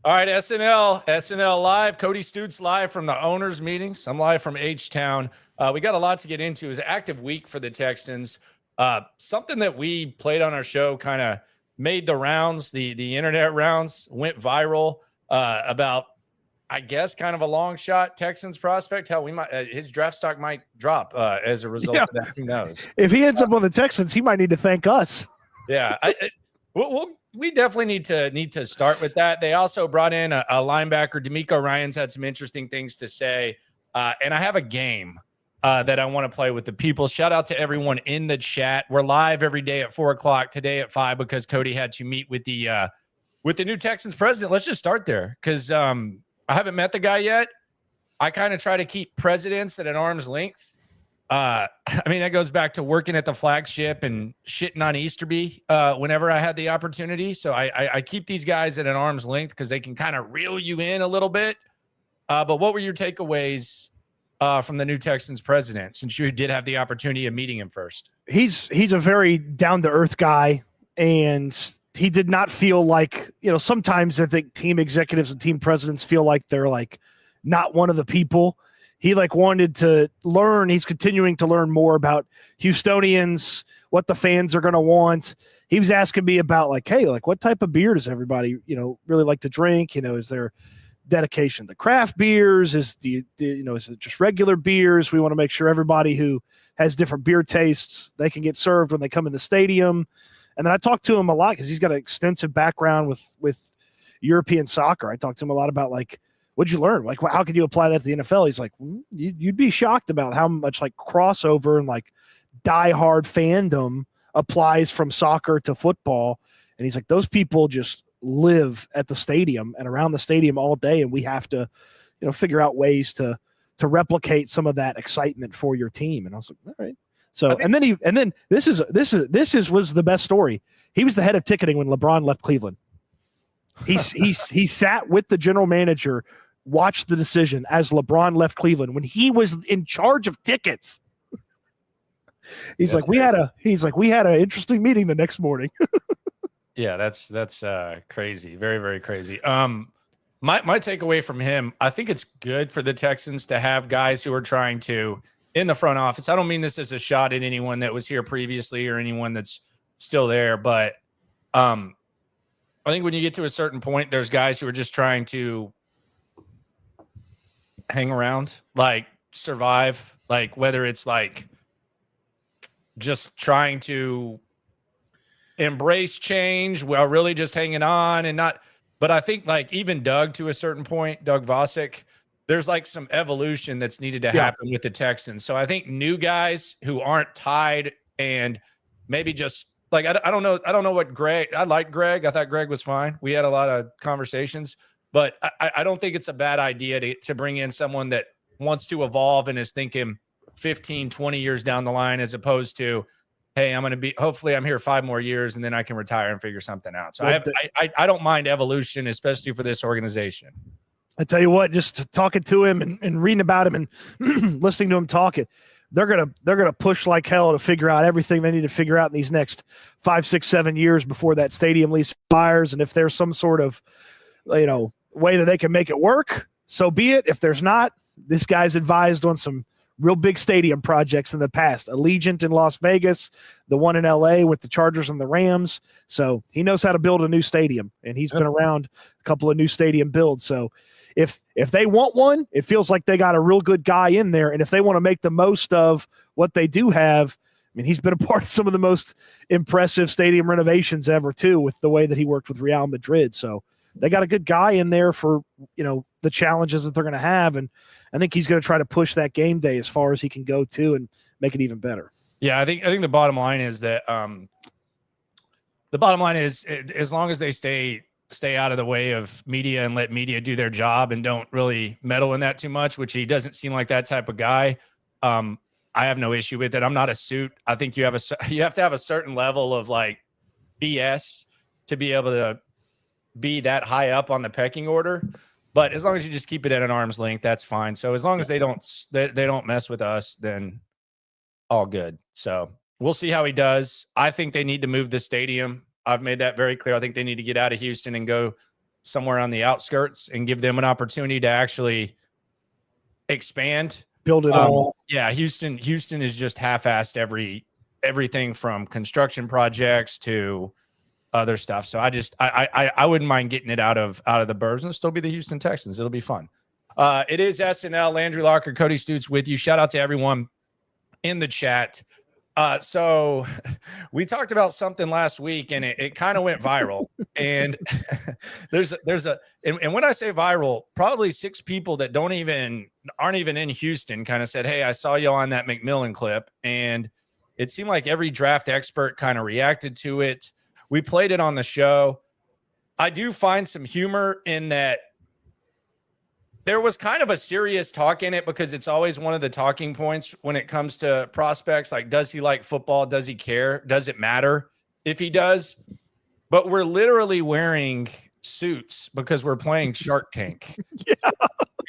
All right, SNL live. Cody Stoots live from the owners' meetings. I'm live from H-Town. We got a lot to get into. It was an active week for the Texans. Something that we played on our show kind of made the rounds, the internet rounds, went viral about, I guess, kind of a long shot Texans prospect. Hell, we might his draft stock might drop as a result of that. Who knows? If he ends up on the Texans, he might need to thank us. Yeah, we definitely need to start with that. They also brought in a linebacker. DeMeco Ryans had some interesting things to say, and I have a game that I want to play with the people. Shout out to everyone in the chat. We're live every day at 4:00, today at 5 because Cody had to meet with the new Texans president. Let's just start there because I haven't met the guy yet. I kind of try to keep presidents at an arm's length. I mean, that goes back to working at the flagship and shitting on Easterby whenever I had the opportunity. So I keep these guys at an arm's length because they can kind of reel you in a little bit. But what were your takeaways from the new Texans president, since you did have the opportunity of meeting him first? He's a very down-to-earth guy, and he did not feel like, sometimes I think team executives and team presidents feel like they're like not one of the people. He wanted to learn. He's continuing to learn more about Houstonians, what the fans are going to want. He was asking me about hey, what type of beer does everybody, really like to drink? Is there dedication to craft beers? Is it just regular beers? We want to make sure everybody who has different beer tastes, they can get served when they come in the stadium. And then I talked to him a lot because he's got an extensive background with European soccer. I talked to him a lot about what'd you learn? How could you apply that to the NFL? He's like, you'd be shocked about how much crossover and diehard fandom applies from soccer to football. And he's like, those people just live at the stadium and around the stadium all day. And we have to, figure out ways to replicate some of that excitement for your team. And I was like, all right. So, and then this was the best story. He was the head of ticketing when LeBron left Cleveland. He sat with the general manager, watched the decision as LeBron left Cleveland when he was in charge of tickets. He's like, we had an interesting meeting the next morning. Yeah, that's crazy. Very, very crazy. My takeaway from him, I think it's good for the Texans to have guys who are trying to, in the front office. I don't mean this as a shot at anyone that was here previously or anyone that's still there, but I think when you get to a certain point, there's guys who are just trying to hang around, survive, whether it's just trying to embrace change while really just hanging on and not. But I think even Doug, to a certain point, Doug Vosick, there's some evolution that's needed to happen with the Texans. So I think new guys who aren't tied and maybe just I don't know what Greg. I like Greg. I thought Greg was fine. We had a lot of conversations, but I don't think it's a bad idea to bring in someone that wants to evolve and is thinking 15, 20 years down the line, as opposed to, hey, hopefully I'm here 5 more years and then I can retire and figure something out. So I don't mind evolution, especially for this organization. I tell you what, just talking to him and reading about him and listening to him talk it, they're gonna push like hell to figure out everything they need to figure out in these next 5, 6, 7 years before that stadium lease expires. And if there's some sort of way that they can make it work, so be it. If there's not, this guy's advised on some real big stadium projects in the past. Allegiant in Las Vegas, the one in LA with the Chargers and the Rams. So he knows how to build a new stadium, and he's been around a couple of new stadium builds. So if they want one, it feels like they got a real good guy in there. And if they want to make the most of what they do have, I mean, he's been a part of some of the most impressive stadium renovations ever too, with the way that he worked with Real Madrid. So they got a good guy in there for, the challenges that they're going to have. And I think he's going to try to push that game day as far as he can go too and make it even better. Yeah. I think the bottom line is that as long as they stay out of the way of media and let media do their job and don't really meddle in that too much, which he doesn't seem like that type of guy. I have no issue with it. I'm not a suit. I think you have to have a certain level of BS to be able to be that high up on the pecking order. But as long as you just keep it at an arm's length, that's fine. So as long as they don't mess with us, then all good. So we'll see how he does. I think they need to move the stadium. I've made that very clear. I think they need to get out of Houston and go somewhere on the outskirts and give them an opportunity to actually expand. Build it all. Yeah, Houston is just half-assed everything from construction projects to other stuff. So I wouldn't mind getting it out of the burbs and still be the Houston Texans. It'll be fun. It is SNL. Landry Locker, Cody Stoots with you. Shout out to everyone in the chat. So we talked about something last week and it kind of went viral. And and when I say viral, probably 6 people that aren't even in Houston kind of said, "Hey, I saw you on that McMillan clip." And it seemed like every draft expert kind of reacted to it. We played it on the show. I do find some humor in that there was kind of a serious talk in it because it's always one of the talking points when it comes to prospects. Like, does he like football? Does he care? Does it matter if he does? But we're literally wearing suits because we're playing Shark Tank. Yeah.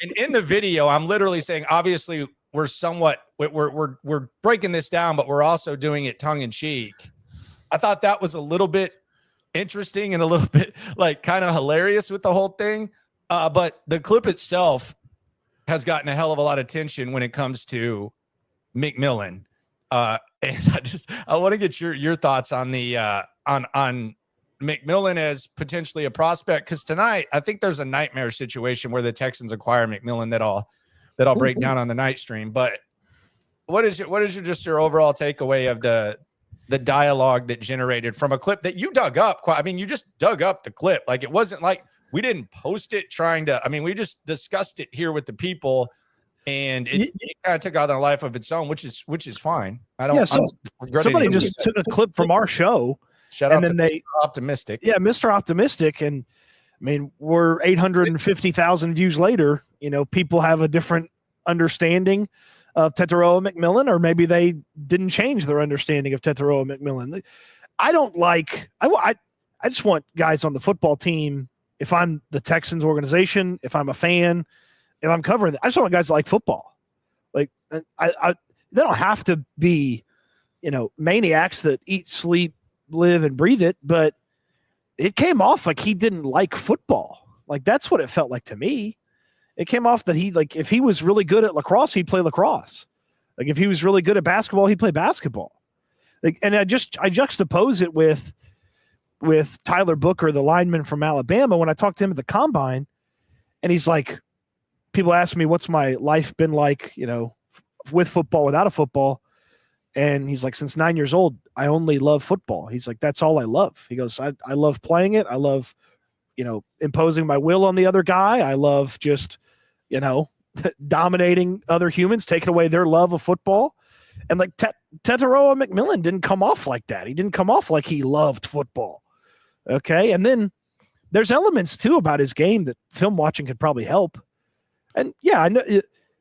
And in the video, I'm literally saying, obviously, we're breaking this down, but we're also doing it tongue in cheek. I thought that was a little bit interesting and a little bit like kind of hilarious with the whole thing. But the clip itself has gotten a hell of a lot of attention when it comes to McMillan. And I want to get your thoughts on the on McMillan as potentially a prospect, because tonight I think there's a nightmare situation where the Texans acquire McMillan that I'll break down on the night stream. But what is your overall takeaway of the dialogue that generated from a clip that you dug up? I mean, you just dug up the clip. Like, it wasn't like we didn't post it we just discussed it here with the people, and it kind of took on a life of its own, which is fine. Somebody just took a clip from our show. Shout out to Mr. Optimistic. Yeah, Mr. Optimistic. And I mean, we're 850,000 views later. You know, people have a different understanding of Tetairoa McMillan, or maybe they didn't change their understanding of Tetairoa McMillan. I just want guys on the football team. If I'm the Texans organization, if I'm a fan, if I'm covering it, I just want guys that like football. Like, they don't have to be, maniacs that eat, sleep, live, and breathe it, but it came off like he didn't like football. Like, that's what it felt like to me. It came off that if he was really good at lacrosse, he'd play lacrosse. Like, if he was really good at basketball, he'd play basketball. Like, and I juxtapose it with Tyler Booker, the lineman from Alabama, when I talked to him at the combine, and he's like, people ask me, what's my life been like, with football, without a football? And he's like, since 9 years old, I only love football. He's like, that's all I love. He goes, I love playing it. I love, imposing my will on the other guy. I love just, dominating other humans, taking away their love of football. And like Tetairoa McMillan didn't come off like that. He didn't come off like he loved football. Okay. And then there's elements too about his game that film watching could probably help. And yeah, I know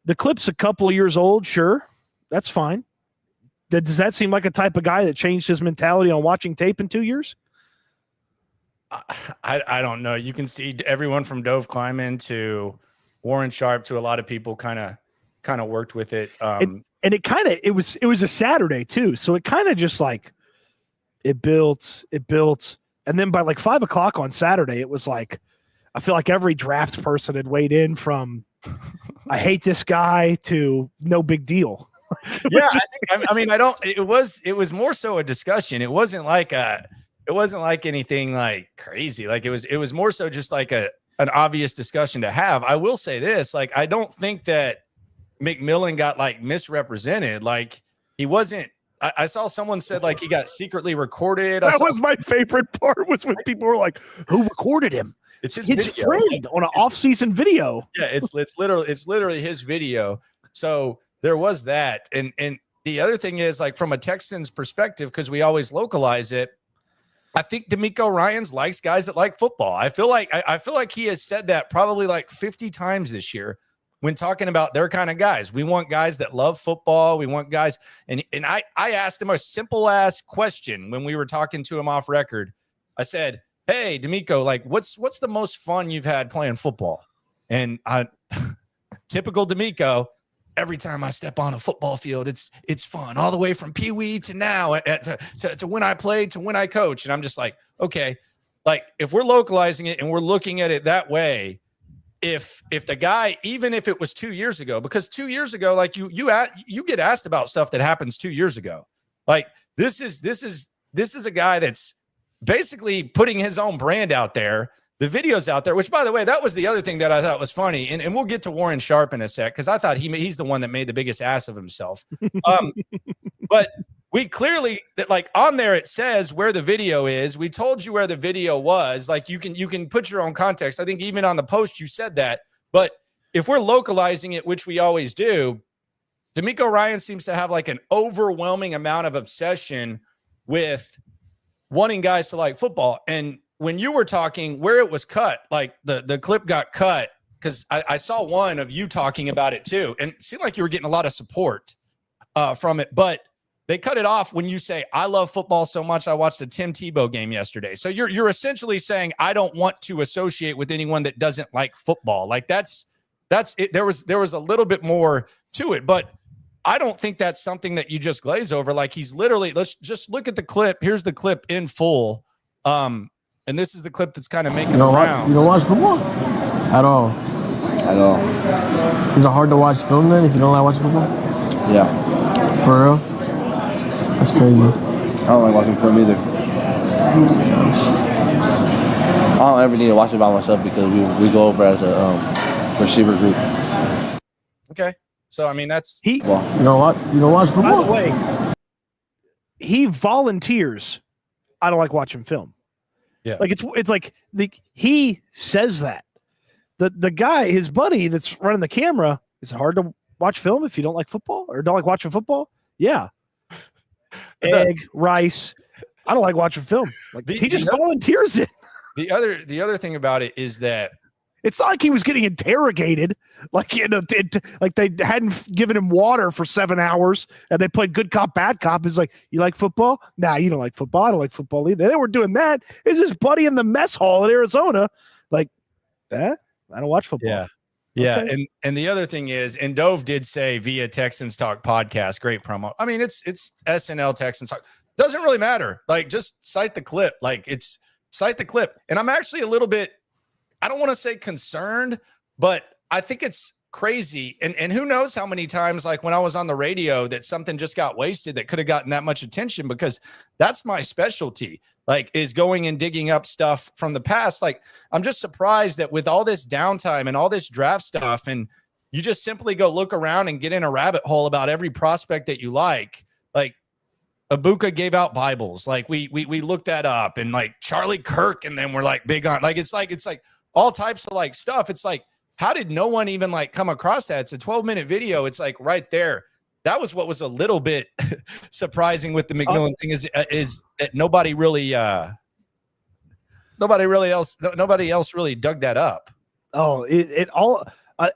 the clip's a couple of years old. Sure. That's fine. Does that seem like a type of guy that changed his mentality on watching tape in 2 years? I don't know. You can see everyone from Dove Kleiman to Warren Sharp to a lot of people kind of worked with it. And it was a Saturday too. So it kind of just like it built. And then by like 5 o'clock on Saturday, it was like, I feel like every draft person had weighed in from, I hate this guy to no big deal. Yeah. It was more so a discussion. It wasn't like anything like crazy. Like it was more so just like an obvious discussion to have. I will say this, like, I don't think that McMillan got like misrepresented. Like, he wasn't. I saw someone said like he got secretly recorded. That was my favorite part, was when people were like, "Who recorded him?" It's his friend on an off-season video. Yeah, it's literally his video. So there was that, and the other thing is, like, from a Texans perspective, because we always localize it, I think DeMeco Ryans likes guys that like football. I feel like he has said that probably like 50 times this year when talking about their kind of guys. We want guys that love football. We want guys. And I asked him a simple ass question when we were talking to him off record. I said, "Hey, DeMeco, like, what's the most fun you've had playing football?" And typical DeMeco, every time I step on a football field, it's fun, all the way from Pee Wee to now, to when I played to when I coach. And I'm just like, okay, like if we're localizing it and we're looking at it that way, if the guy, even if it was 2 years ago, because 2 years ago, like you get asked about stuff that happens 2 years ago. Like this is a guy that's basically putting his own brand out there. The video's out there, which, by the way, that was the other thing that I thought was funny. And we'll get to Warren Sharp in a sec, because I thought he's the one that made the biggest ass of himself. But we clearly, that like on there, it says where the video is. We told you where the video was. Like you can put your own context. I think even on the post, you said that. But if we're localizing it, which we always do, DeMeco Ryans seems to have like an overwhelming amount of obsession with wanting guys to like football. And when you were talking where it was cut, like the clip got cut, because I saw one of you talking about it too, and it seemed like you were getting a lot of support from it, but they cut it off when you say, I love football so much I watched the Tim Tebow game yesterday. So you're essentially saying, I don't want to associate with anyone that doesn't like football. Like that's it. There was a little bit more to it, but I don't think that's something that you just glaze over. Like he's literally, let's just look at the clip. Here's the clip in full. And this is the clip that's kind of making the rounds. You don't watch football? At all? At all. Is it hard to watch film then if you don't like watching football? Yeah. For real? That's crazy. I don't like watching film either. I don't ever need to watch it by myself because we go over as a receiver group. Okay. So, I mean, that's... You know what? You don't watch football? By the way, he volunteers, I don't like watching film. Yeah. Like it's like he says that. The guy, his buddy that's running the camera, is it hard to watch film if you don't like football or don't like watching football? Yeah. Egg, rice. I don't like watching film. Like he just volunteers it. The other thing about it is that it's not like he was getting interrogated, like like they hadn't given him water for 7 hours and they played good cop, bad cop. It's like, you like football? Nah, you don't like football. I don't like football either. They were doing that. It's his buddy in the mess hall in Arizona. Like, I don't watch football. Yeah. Yeah. Okay. And the other thing is, and Dove did say via Texans Talk podcast, great promo. I mean, it's SNL Texans Talk. Doesn't really matter. Like, just cite the clip. Like, cite the clip. And I'm actually a little bit, I don't want to say concerned, but I think it's crazy. And who knows how many times, like when I was on the radio, that something just got wasted that could have gotten that much attention, because that's my specialty, like, is going and digging up stuff from the past. Like, I'm just surprised that with all this downtime and all this draft stuff, and you just simply go look around and get in a rabbit hole about every prospect that you like Ibuka gave out Bibles. Like we looked that up, and like Charlie Kirk, and then we're like big on, like, it's like all types of like stuff. It's like, how did no one even like come across that? It's a 12-minute video. It's like right there. That was what was a little bit surprising with the McMillan thing is that nobody else really dug that up. Oh, it all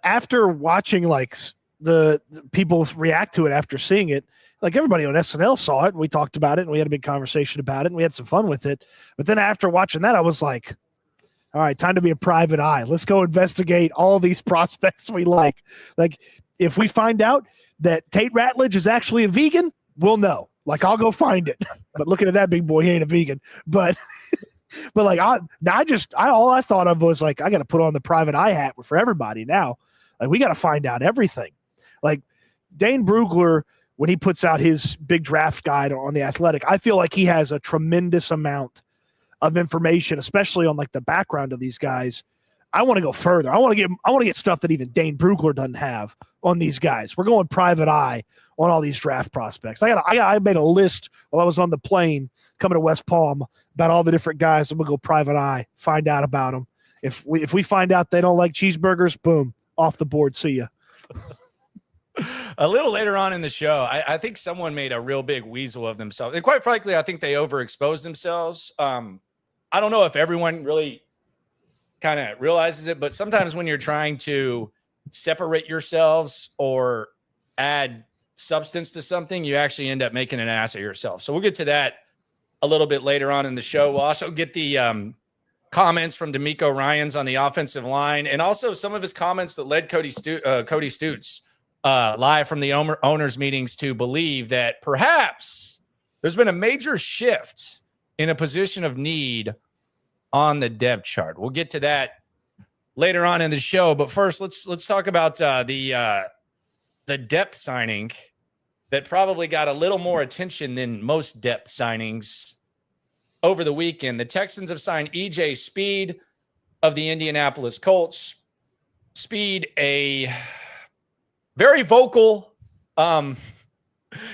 after watching like the people react to it after seeing it, like everybody on SNL saw it. And we talked about it and we had a big conversation about it and we had some fun with it. But then after watching that, I was like, all right, time to be a private eye. Let's go investigate all these prospects we like. Like, if we find out that Tate Ratledge is actually a vegan, we'll know. Like, I'll go find it. But looking at that big boy, he ain't a vegan. But like, all I thought of was like, I got to put on the private eye hat for everybody now. Like, we got to find out everything. Like, Dane Brugler, when he puts out his big draft guide on The Athletic, I feel like he has a tremendous amount of information, especially on like the background of these guys. I want to go further. I want to get stuff that even Dane Brugler doesn't have on these guys. We're going private eye on all these draft prospects. I made a list while I was on the plane coming to West Palm about all the different guys. I'm gonna go private eye, find out about them. If we find out they don't like cheeseburgers, boom, off the board. See ya. A little later on in the show, I think someone made a real big weasel of themselves. And quite frankly, I think they overexposed themselves. I don't know if everyone really kind of realizes it, but sometimes when you're trying to separate yourselves or add substance to something, you actually end up making an ass of yourself. So we'll get to that a little bit later on in the show. We'll also get the comments from DeMeco Ryans on the offensive line, and also some of his comments that led Cody Stoots live from the owners' meetings to believe that perhaps there's been a major shift in a position of need on the depth chart. We'll get to that later on in the show, but first let's talk about the depth signing that probably got a little more attention than most depth signings over the weekend. The Texans have signed EJ Speed of the Indianapolis Colts. Speed, a very vocal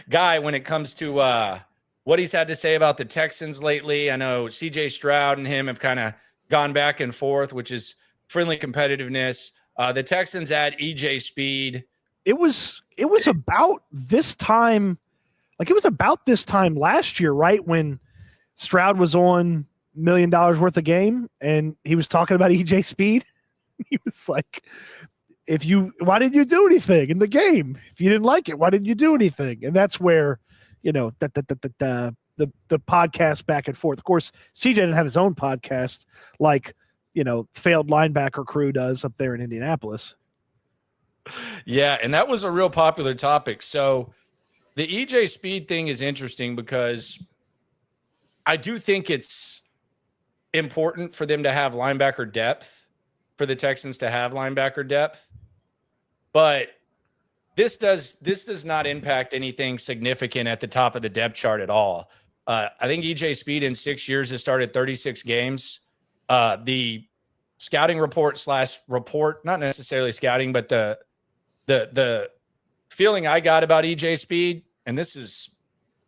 guy when it comes to what he's had to say about the Texans lately. I know CJ Stroud and him have kind of gone back and forth, which is friendly competitiveness. The Texans add EJ Speed. It was about this time, like it was about this time last year, right? When Stroud was on $1 million worth of game and he was talking about EJ Speed. He was like, why didn't you do anything in the game? If you didn't like it, why didn't you do anything? And that's where, the podcast back and forth. Of course, CJ didn't have his own podcast like, failed linebacker crew does up there in Indianapolis. Yeah, and that was a real popular topic. So the EJ Speed thing is interesting because I do think it's important for them to have linebacker depth, for the Texans to have linebacker depth. But this does not impact anything significant at the top of the depth chart at all. I think EJ Speed in 6 years has started 36 games. The scouting report, not necessarily scouting, but the feeling I got about EJ Speed, and this is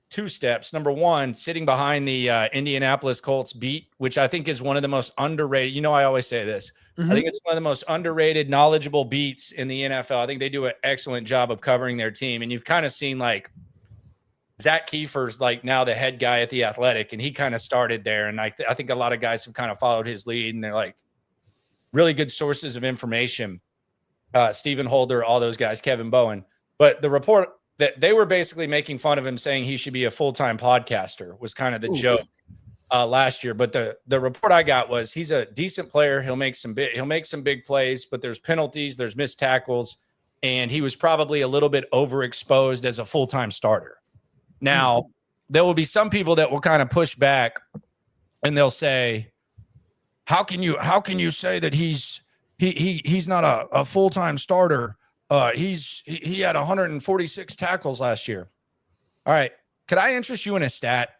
two steps. Number one, sitting behind the Indianapolis Colts beat, which I think is one of the most underrated. I always say this. I think it's one of the most underrated, knowledgeable beats in the NFL. I think they do an excellent job of covering their team. And you've kind of seen like Zach Kiefer's like now the head guy at The Athletic, and he kind of started there. And I think a lot of guys have kind of followed his lead, and they're like really good sources of information. Stephen Holder, all those guys, Kevin Bowen. But the report that they were basically making fun of him, saying he should be a full-time podcaster, was kind of the joke last year. But the report I got was he's a decent player. He'll make some big plays, but there's penalties, there's missed tackles, and he was probably a little bit overexposed as a full-time starter. Now, there will be some people that will kind of push back, and they'll say, "How can you say that he's not a full-time starter? He had 146 tackles last year." All right. Could I interest you in a stat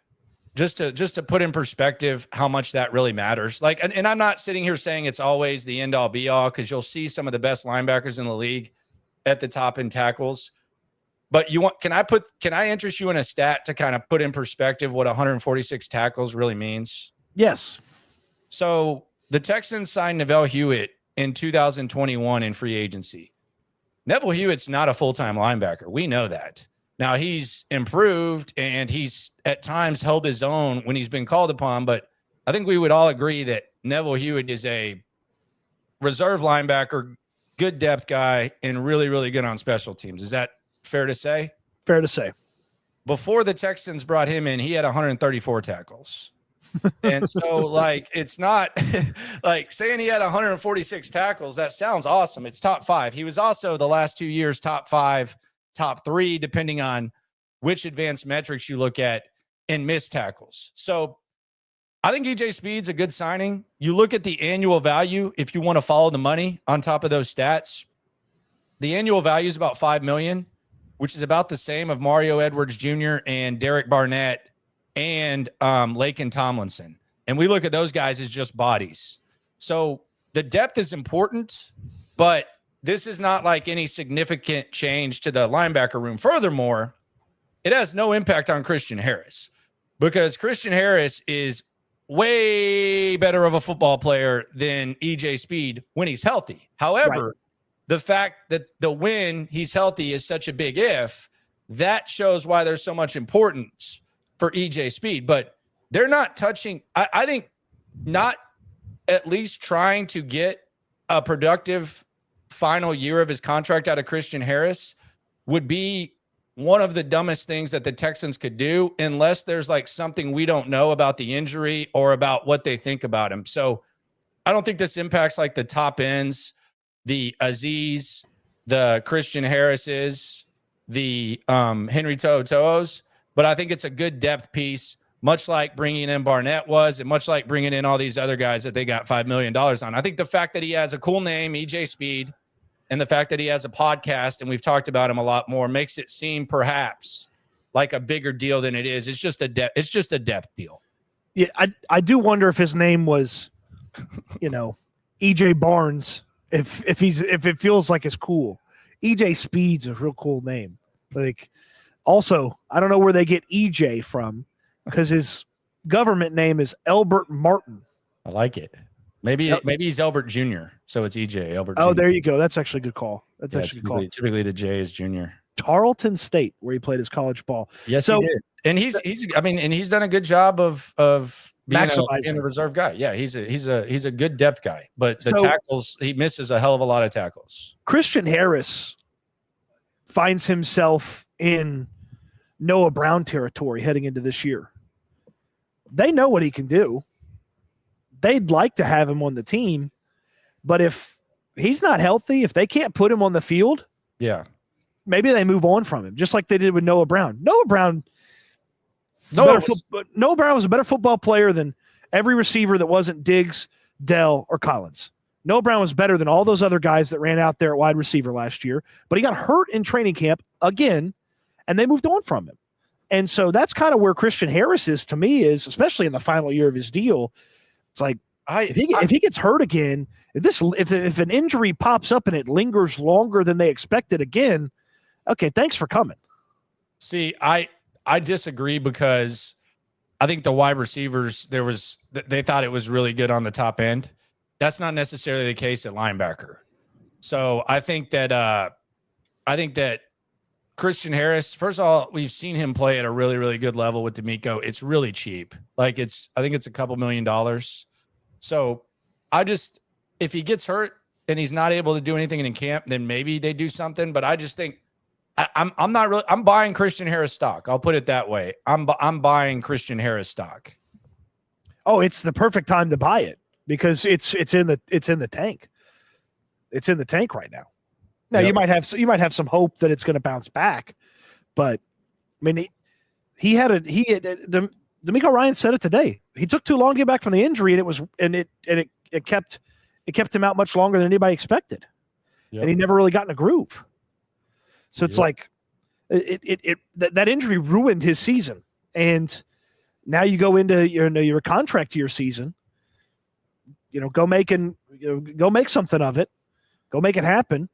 just to put in perspective how much that really matters? Like, and I'm not sitting here saying it's always the end all be all, because you'll see some of the best linebackers in the league at the top in tackles. But can I interest you in a stat to kind of put in perspective what 146 tackles really means? Yes. So the Texans signed Neville Hewitt in 2021 in free agency. Neville Hewitt's not a full-time linebacker. We know that. Now, he's improved, and he's at times held his own when he's been called upon, but I think we would all agree that Neville Hewitt is a reserve linebacker, good depth guy, and really, really good on special teams. Is that fair to say? Fair to say. Before the Texans brought him in, he had 134 tackles. And so, like, it's not like saying he had 146 tackles. That sounds awesome. It's top 5. He was also the last 2 years top 5, top 3, depending on which advanced metrics you look at, in missed tackles. So I think EJ Speed's a good signing. You look at the annual value, if you want to follow the money on top of those stats, the annual value is about $5 million, which is about the same of Mario Edwards Jr. and Derek Barnett and Laken Tomlinson. And we look at those guys as just bodies. So the depth is important, but this is not like any significant change to the linebacker room. Furthermore, it has no impact on Christian Harris, because Christian Harris is way better of a football player than EJ Speed when he's healthy. However, the fact that when he's healthy is such a big if, that shows why there's so much importance for EJ Speed. But they're not touching, I think, not at least trying to get a productive final year of his contract out of Christian Harris would be one of the dumbest things that the Texans could do, unless there's like something we don't know about the injury or about what they think about him. So I don't think this impacts like the top ends, the Aziz, the Christian Harrises, the Henry To'oTo'os, but I think it's a good depth piece. much like bringing in Barnett was, and much like bringing in all these other guys that they got $5 million on. I think the fact that he has a cool name, EJ Speed, and the fact that he has a podcast, and we've talked about him a lot more, makes it seem perhaps like a bigger deal than it is. It's just a depth deal. Yeah, I do wonder if his name was, EJ Barnes. If it feels like it's cool. EJ Speed's a real cool name. Like, also, I don't know where they get EJ from, because his government name is Elbert Martin. I like it. Maybe he's Elbert Jr., so it's EJ Elbert. Oh, Jr. there you go. That's actually a good call. That's actually a good call. Typically the J is Junior. Tarleton State, where he played his college ball. Yes, he did. And he's done a good job of being a reserve guy. Yeah, he's a good depth guy. But the tackles, he misses a hell of a lot of tackles. Christian Harris finds himself in Noah Brown territory heading into this year. They know what he can do. They'd like to have him on the team, but if he's not healthy, if they can't put him on the field, maybe they move on from him, just like they did with Noah Brown. Noah Brown was a better football player than every receiver that wasn't Diggs, Dell, or Collins. Noah Brown was better than all those other guys that ran out there at wide receiver last year, but he got hurt in training camp again, and they moved on from him. And so that's kind of where Christian Harris is to me, is especially in the final year of his deal. It's like, if he gets hurt again, if an injury pops up and it lingers longer than they expected again, okay, thanks for coming. See, I disagree, because I think the wide receivers, they thought it was really good on the top end. That's not necessarily the case at linebacker. So I think that Christian Harris, first of all, we've seen him play at a really, really good level with DeMeco. It's really cheap. I think it's a couple $1 million. So if he gets hurt and he's not able to do anything in camp, then maybe they do something. But I just think I'm buying Christian Harris stock. I'll put it that way. I'm buying Christian Harris stock. Oh, it's the perfect time to buy it, because it's in the tank. It's in the tank right now. Now, you might have some hope that it's going to bounce back, but I mean, DeMeco Ryans said it today. He took too long to get back from the injury, and it kept him out much longer than anybody expected, and he never really got in a groove. So it's like that injury ruined his season, and now you go into your contract year season. Go make something of it, go make it happen.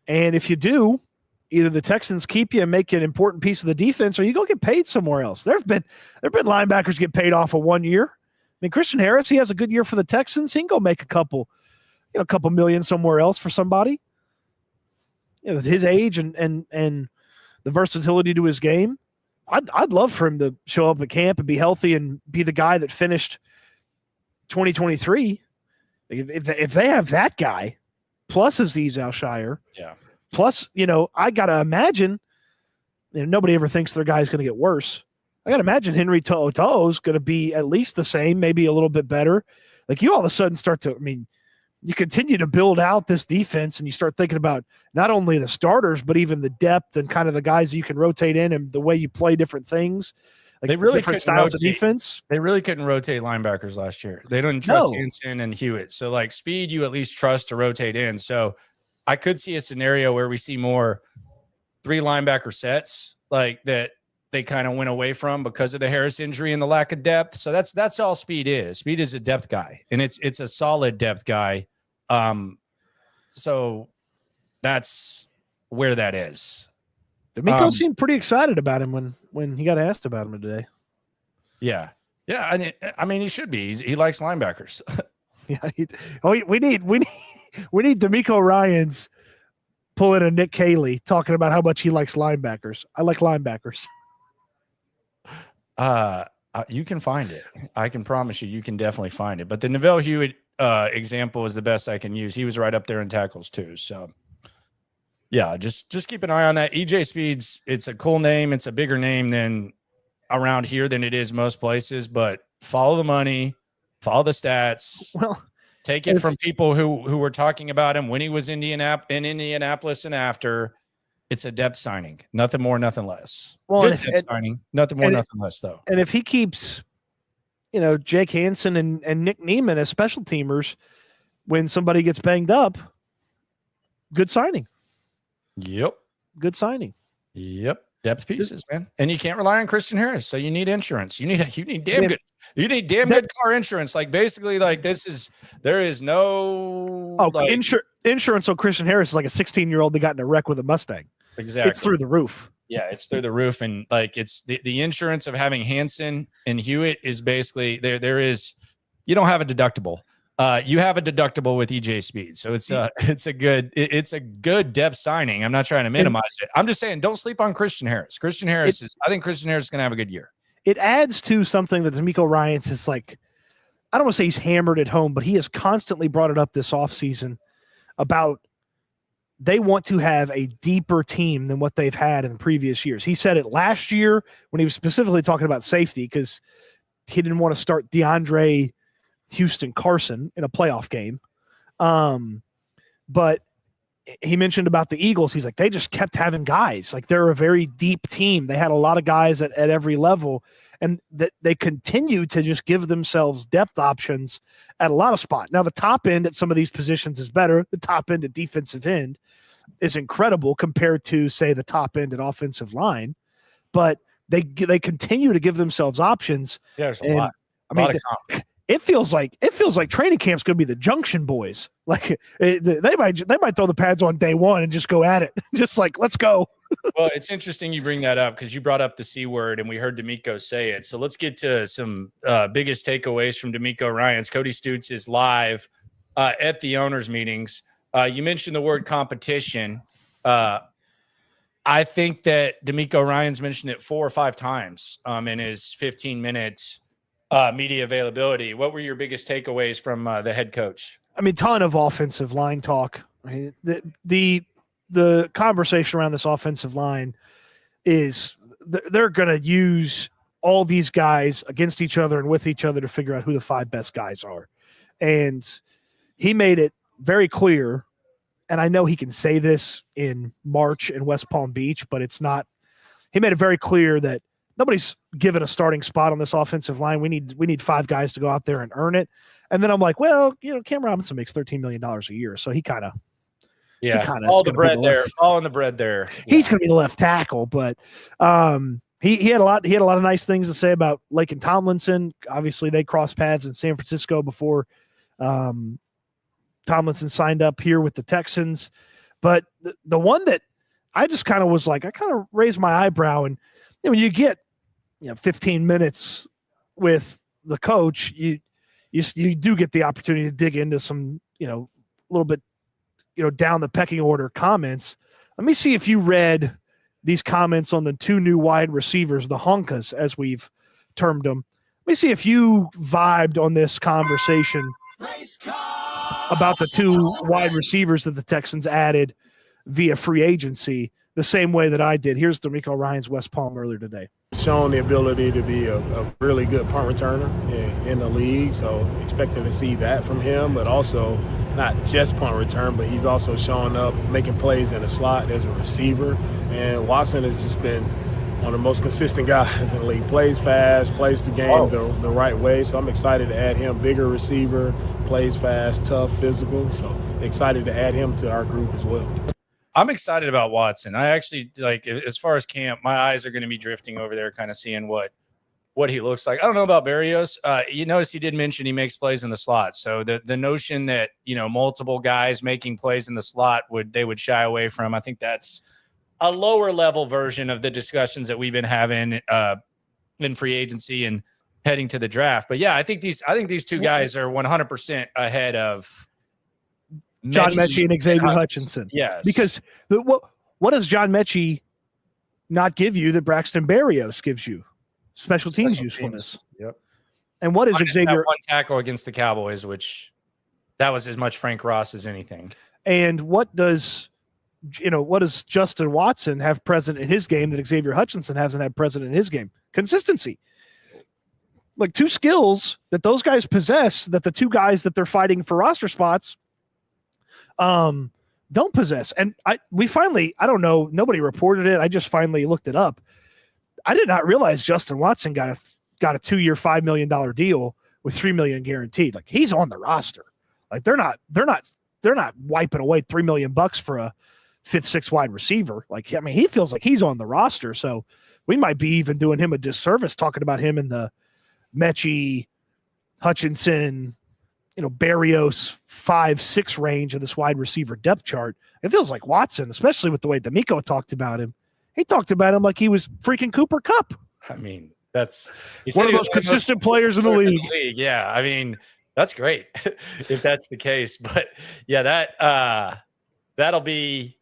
And if you do, either the Texans keep you and make you an important piece of the defense, or you go get paid somewhere else. There've been linebackers get paid off of 1 year. I mean, Christian Harris, he has a good year for the Texans. He can go make a couple million somewhere else for somebody. With his age and the versatility to his game, I'd love for him to show up at camp and be healthy and be the guy that finished 2023. If they have that guy, plus Azeez Al-Shire, plus, I got to imagine, nobody ever thinks their guy's going to get worse. I got to imagine Henry To'o is going to be at least the same, maybe a little bit better. Like, you all of a sudden you continue to build out this defense, and you start thinking about not only the starters, but even the depth and kind of the guys you can rotate in and the way you play different things. Like, they really different styles of defense. They really couldn't rotate linebackers last year. They didn't trust Henson and Hewitt. So, like, Speed, you at least trust to rotate in. So I could see a scenario where we see more 3 linebacker sets, like that they kind of went away from because of the Harris injury and the lack of depth. So that's all Speed is. Speed is a depth guy, and it's a solid depth guy. So that's where that is. DeMeco seemed pretty excited about him when he got asked about him today. Yeah. I mean, he should be. He likes linebackers. Yeah. We need DeMeco Ryans pulling a Nick Caley talking about how much he likes linebackers. I like linebackers. You can find it. I can promise you can definitely find it. But the Neville Hewitt example is the best I can use. He was right up there in tackles too. So yeah, just keep an eye on that. EJ Speeds, it's a cool name. It's a bigger name than around here than it is most places, but follow the money, follow the stats. Well, take it from people who were talking about him when he was in Indianapolis and after. It's a depth signing. Nothing more, nothing less. Well, Good depth signing. Nothing more, nothing less, though. And if he keeps, Jake Hansen and Nick Neiman as special teamers when somebody gets banged up, good signing. Yep. Good signing. Yep. Depth pieces, man. And you can't rely on Christian Harris. So you need insurance. You need damn good car insurance. Like basically, like there is no insurance on Christian Harris is like a 16-year-old that got in a wreck with a Mustang. Exactly. It's through the roof. Yeah, it's through the roof. And like it's the insurance of having Hansen and Hewitt is basically there is you don't have a deductible. You have a deductible with EJ Speed, so it's a good depth signing. I'm not trying to minimize it. I'm just saying, don't sleep on Christian Harris. I think Christian Harris is going to have a good year. It adds to something that DeMeco Ryans is like. I don't want to say he's hammered at home, but he has constantly brought it up this offseason about they want to have a deeper team than what they've had in the previous years. He said it last year when he was specifically talking about safety because he didn't want to start DeAndre Houston Carson in a playoff game. But he mentioned about the Eagles. He's like, they just kept having guys. Like they're a very deep team. They had a lot of guys at every level, and that they continue to just give themselves depth options at a lot of spots. Now the top end at some of these positions is better. The top end at defensive end is incredible compared to say the top end at offensive line, but they continue to give themselves options. Yeah, there's a lot. It feels like training camp's going to be the Junction Boys. Like they might throw the pads on day one and just go at it. Just like, let's go. Well, it's interesting you bring that up because you brought up the C word and we heard DeMeco say it. So let's get to some biggest takeaways from DeMeco Ryans. Cody Stoots is live at the owners' meetings. You mentioned the word competition. I think that DeMeco Ryans mentioned it 4 or 5 times in his 15 minutes media availability. What were your biggest takeaways from the head coach? I mean, ton of offensive line talk. I mean, the conversation around this offensive line is they're going to use all these guys against each other and with each other to figure out who the 5 best guys are. And he made it very clear, and I know he can say this in March in West Palm Beach, but it's not. He made it very clear that nobody's given a starting spot on this offensive line. We need 5 guys to go out there and earn it. And then I'm like, well, Cam Robinson makes $13 million a year, so he kind of all the bread there. All in the bread there. He's going to be the left tackle, but he had a lot of nice things to say about Lake and Tomlinson. Obviously, they crossed paths in San Francisco before Tomlinson signed up here with the Texans. But the one that I just kind of was like, I kind of raised my eyebrow, and when you get 15 minutes with the coach, you do get the opportunity to dig into some a little bit down the pecking order comments. Let me see if you read these comments on the 2 new wide receivers, the honkas, as we've termed them. Let me see if you vibed on this conversation about the 2 wide receivers that the Texans added via free agency the same way that I did. Here's DeMeco Ryans West Palm earlier today. Shown the ability to be a really good punt returner in the league, so expecting to see that from him, but also not just punt return, but he's also showing up, making plays in the slot as a receiver. And Watson has just been one of the most consistent guys in the league. Plays fast, plays the game the right way, so I'm excited to add him. Bigger receiver, plays fast, tough, physical, so excited to add him to our group as well. I'm excited about Watson. I actually, like, as far as camp, my eyes are going to be drifting over there, kind of seeing what he looks like. I don't know about Berrios. You notice he did mention he makes plays in the slot. So the notion that, multiple guys making plays in the slot they would shy away from. I think that's a lower level version of the discussions that we've been having in free agency and heading to the draft. But yeah, I think these 2 guys are 100% ahead of John Mechie and Xavier Hutchinson. Yes. Because what does John Mechie not give you that Braxton Berrios gives you? Special teams usefulness. Yep. And what is Xavier? One tackle against the Cowboys, which that was as much Frank Ross as anything. And what does Justin Watson have present in his game that Xavier Hutchinson hasn't had present in his game? Consistency. Like 2 skills that those guys possess that the 2 guys that they're fighting for roster spots don't possess. And we finally, I don't know, nobody reported it. I just finally looked it up. I did not realize Justin Watson got a 2-year, $5 million deal with $3 million guaranteed. Like, he's on the roster. Like, they're not wiping away $3 million for a 5th, 6th wide receiver. Like, I mean, he feels like he's on the roster. So we might be even doing him a disservice talking about him in the Mechie, Hutchinson, Barrios 5-6 range of this wide receiver depth chart. It feels like Watson, especially with the way DeMeco talked about him. He talked about him like he was freaking Cooper Kupp. I mean, that's one of the most consistent players in the league. Yeah, I mean, that's great if that's the case. But yeah, that'll be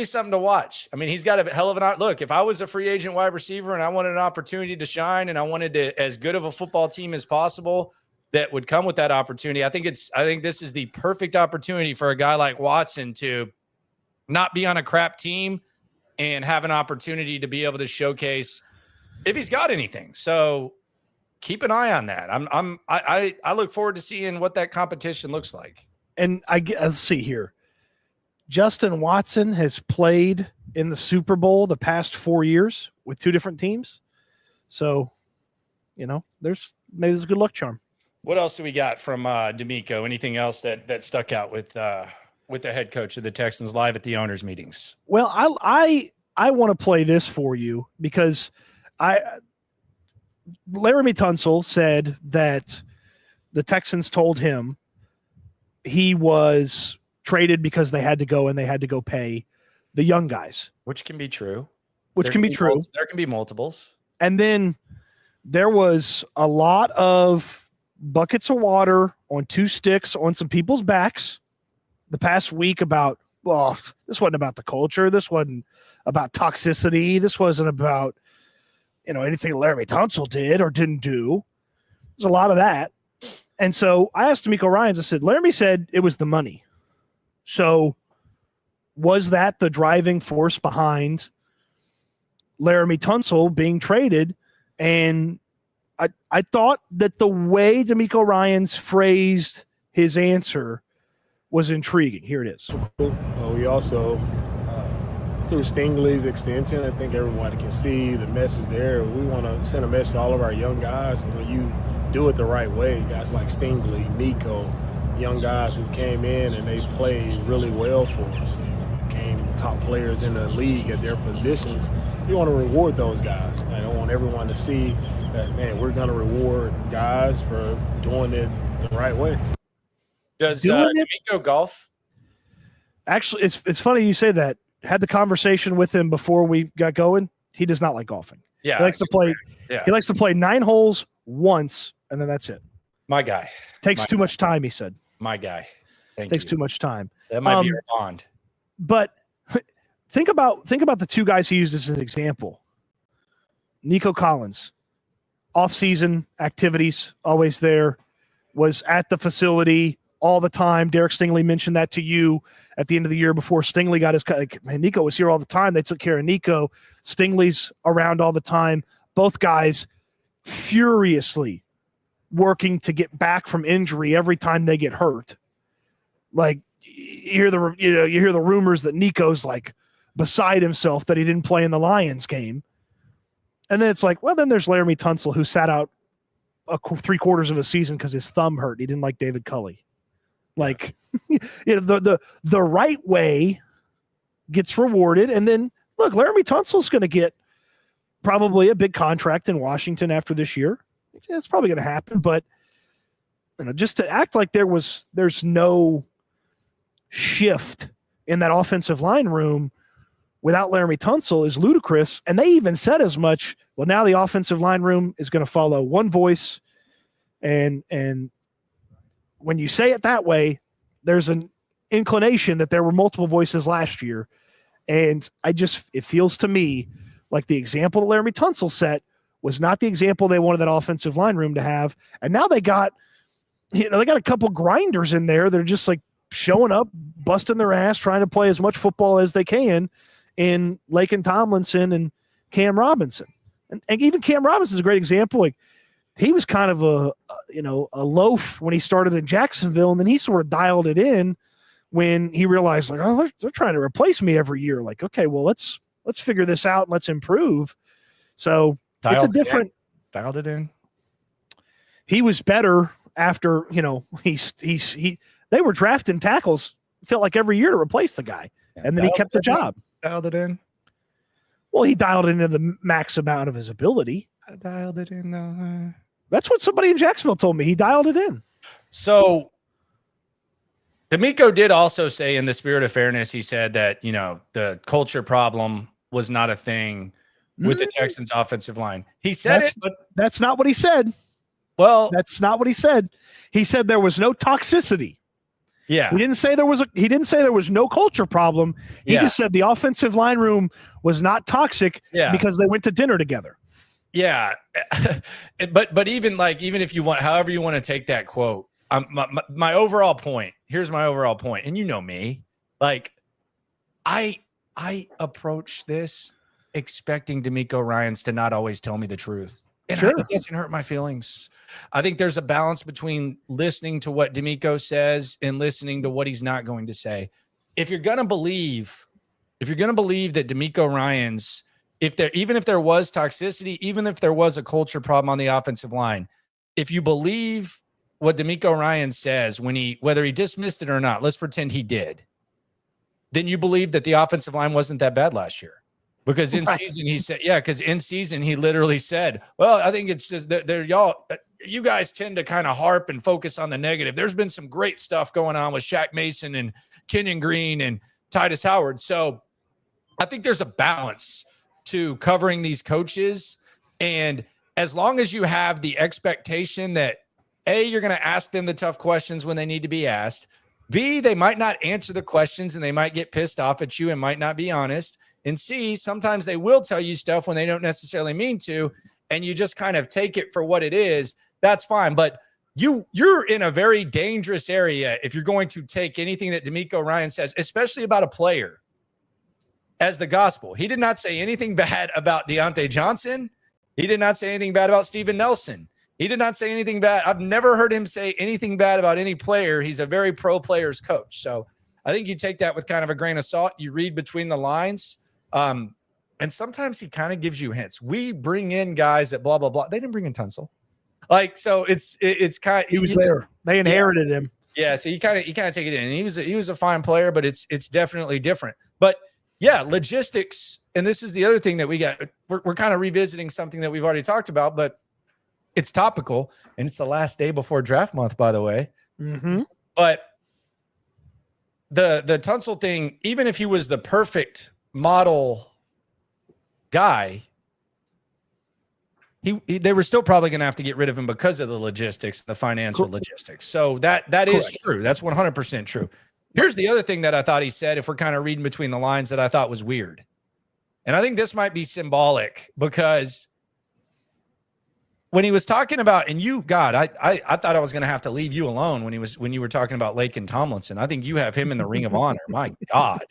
something to watch. I mean, he's got a hell of an look. If I was a free agent wide receiver and I wanted an opportunity to shine and I wanted as good of a football team as possible that would come with that opportunity, I think this is the perfect opportunity for a guy like Watson to not be on a crap team and have an opportunity to be able to showcase if he's got anything. So keep an eye on that. I look forward to seeing what that competition looks like. And let's see here. Justin Watson has played in the Super Bowl the past 4 years with 2 different teams. So, maybe there's a good luck charm. What else do we got from DeMeco? Anything else that stuck out with the head coach of the Texans live at the owners' meetings? Well, I want to play this for you because Laramie Tunsil said that the Texans told him he was traded because they had to go and they had to go pay the young guys. Which can be true. There can be multiples. And then there was a lot of buckets of water on 2 sticks on some people's backs the past week about, well, this wasn't about the culture. This wasn't about toxicity. This wasn't about, anything Laramie Tunsil did or didn't do. There's a lot of that. And so I asked DeMeco Ryans, I said, Laramie said it was the money. So was that the driving force behind Laramie Tunsil being traded? And I thought that the way DeMeco Ryans phrased his answer was intriguing. Here it is. We also, through Stingley's extension, I think everyone can see the message there. We want to send a message to all of our young guys. And when you do it the right way, guys like Stingley, Nico, young guys who came in and they played really well for us, became top players in the league at their positions. We want to reward those guys. I don't want everyone to see that, man, we're going to reward guys for doing it the right way. Does DeMeco golf? Actually, it's funny you say that. Had the conversation with him before we got going. He does not like golfing. Yeah, he likes to play. Yeah. He likes to play 9 holes once, and then that's it. My guy takes too much time. He said. My guy takes too much time. That might be your bond. But think about the 2 guys he used as an example. Nico Collins, off-season activities, always there, was at the facility all the time. Derek Stingley mentioned that to you at the end of the year before Stingley got his cut. Like, man, Nico was here all the time. They took care of Nico. Stingley's around all the time. Both guys furiously working to get back from injury every time they get hurt. Like, you hear the rumors that Nico's like beside himself that he didn't play in the Lions game. And then it's like, well, then there's Laramie Tunsil, who sat out 3/4 of a season because his thumb hurt. He didn't like David Culley. Like, the right way gets rewarded. And then look, Laramie Tunsil's going to get probably a big contract in Washington after this year. It's probably going to happen, but just to act like there's no shift in that offensive line room without Laramie Tunsil is ludicrous. And they even said as much. Well, now the offensive line room is going to follow one voice. And when you say it that way, there's an inclination that there were multiple voices last year. And it feels to me like the example that Laramie Tunsil set was not the example they wanted that offensive line room to have. And now they got a couple grinders in there. They're just like showing up, busting their ass, trying to play as much football as they can in Laken Tomlinson and Cam Robinson. And even Cam Robinson is a great example. Like, he was kind of a loaf when he started in Jacksonville, and then he sort of dialed it in when he realized, like, oh, they're trying to replace me every year. Like, okay, well, let's figure this out and let's improve. So it's a different. Dialed it in. He was better after, they were drafting tackles, felt like every year to replace the guy. Yeah, and then he kept the job. Dialed it in. Well, he dialed it into the max amount of his ability. I dialed it in, though. That's what somebody in Jacksonville told me. He dialed it in. So DeMeco did also say, in the spirit of fairness, he said that, the culture problem was not a thing with the Texans offensive line. He said but that's not what he said. Well, that's not what he said. He said there was no toxicity. Yeah. He didn't say there was no culture problem. He just said the offensive line room was not toxic because they went to dinner together. Yeah. but even if you want, however you want to take that quote, my overall point, here's my overall point. And you know me, like I approach this expecting DeMeco Ryans to not always tell me the truth. And it doesn't hurt my feelings. I think there's a balance between listening to what DeMeco says and listening to what he's not going to say. If you're going to believe that DeMeco Ryans, even if there was toxicity, even if there was a culture problem on the offensive line, if you believe what DeMeco Ryans says whether he dismissed it or not, let's pretend he did, then you believe that the offensive line wasn't that bad last year. Because in season, he said, because in season, he literally said, well, I think it's just you guys tend to kind of harp and focus on the negative. There's been some great stuff going on with Shaq Mason and Kenyon Green and Titus Howard. So I think there's a balance to covering these coaches. And as long as you have the expectation that A, you're going to ask them the tough questions when they need to be asked. B, they might not answer the questions and they might get pissed off at you and might not be honest. And C, sometimes they will tell you stuff when they don't necessarily mean to, and you just kind of take it for what it is. That's fine. But you're in a very dangerous area if you're going to take anything that DeMeco Ryans says, especially about a player, as the gospel. He did not say anything bad about Deontay Johnson. He did not say anything bad about Steven Nelson. He did not say anything bad. I've never heard him say anything bad about any player. He's a very pro players coach. So I think you take that with kind of a grain of salt. You read between the lines. And sometimes he kind of gives you hints. We bring in guys that blah, blah, blah. They didn't bring in Tunsil. So it's kind of, he was there. They inherited him. Yeah. So you kind of take it in, and he was a fine player, but it's definitely different. But yeah, logistics. And this is the other thing that we got. We're kind of revisiting something that we've already talked about, but it's topical, and it's the last day before draft month, by the way. Mm-hmm. But the Tunsil thing, even if he was the perfect model guy, they were still probably going to have to get rid of him because of the logistics, the financial logistics. So that is true. That's 100% true. Here's the other thing that I thought he said, if we're kind of reading between the lines, that I thought was weird. And I think this might be symbolic, because when he was talking about, and I thought I was going to have to leave you alone when you were talking about Laken Tomlinson. I think you have him in the Ring of Honor. My God.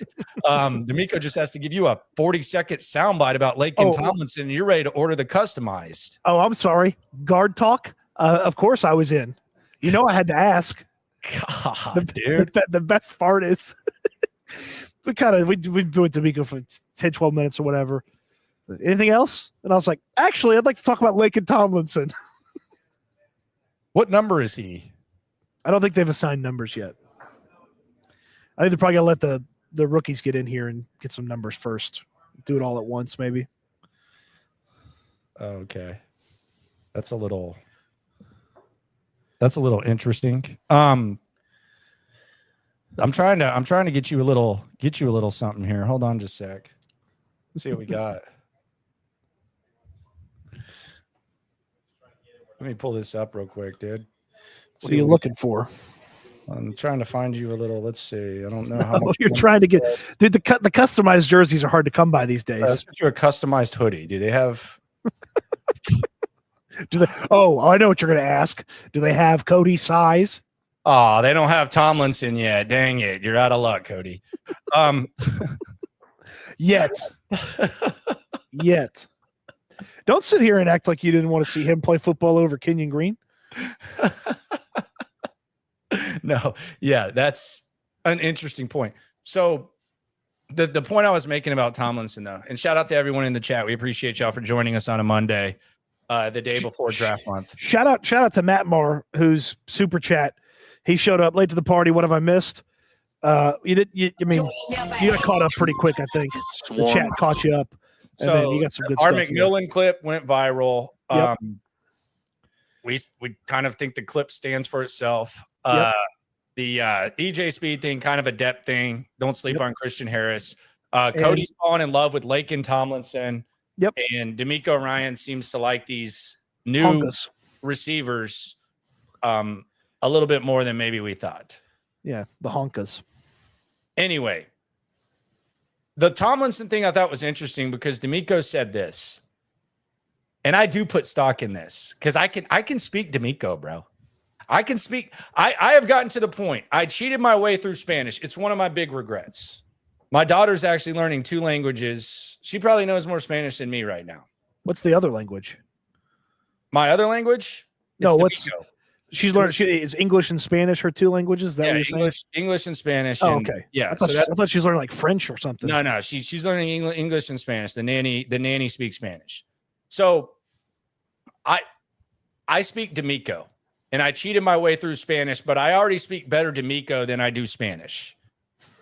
DeMeco just has to give you a 40-second soundbite about Laken Tomlinson, and you're ready to order the customized. Oh, I'm sorry. Guard talk. Of course I was in. I had to ask. God, dude. The best part is we do it DeMeco for 10, 12 minutes or whatever. Anything else? And I was like, actually, I'd like to talk about Laken Tomlinson. What number is he? I don't think they've assigned numbers yet. I think they're probably going to let the rookies get in here and get some numbers first. Do it all at once, maybe. Okay. That's a little interesting. I'm trying to get you a little something here. Hold on just a sec. Let's see what we got. Let me pull this up real quick, dude. What are you looking for? I'm trying to find you a little. Let's see. I don't know how much you're trying to get. Dude, the customized jerseys are hard to come by these days. Let's get you a customized hoodie. Do they have? I know what you're going to ask. Do they have Cody size? Oh, they don't have Tomlinson yet. Dang it! You're out of luck, Cody. Yet. Don't sit here and act like you didn't want to see him play football over Kenyon Green. No, yeah, that's an interesting point. So the point I was making about Tomlinson, though, and shout out to everyone in the chat. We appreciate y'all for joining us on a Monday, the day before draft month. Shout out to Matt Marr, who's super chat. He showed up late to the party. What have I missed? You got caught up pretty quick, I think. The chat caught you up. And So then you got some good our stuff. McMillan clip went viral. Yep. We kind of think the clip stands for itself. Yep. The EJ Speed thing, kind of a depth thing. Don't sleep on Christian Harris. Cody's falling in love with Laken Tomlinson. Yep. And DeMeco Ryans seems to like these new Honkus. receivers a little bit more than maybe we thought. Yeah, the honkas. Anyway, the Tomlinson thing I thought was interesting because DeMeco said this. And I do put stock in this because I can speak DeMeco, bro. I can speak. I have gotten to the point. I cheated my way through Spanish. It's one of my big regrets. My daughter's actually learning 2 languages. She probably knows more Spanish than me right now. What's the other language? My other language? No, DeMeco. She's learning? Is English and Spanish her 2 languages? Is that what you're saying? English and Spanish. Oh, and, okay. Yeah. I thought she was learning like French or something. No. She's learning English and Spanish. The nanny speaks Spanish. So I speak DeMeco, and I cheated my way through Spanish, but I already speak better DeMeco than I do Spanish.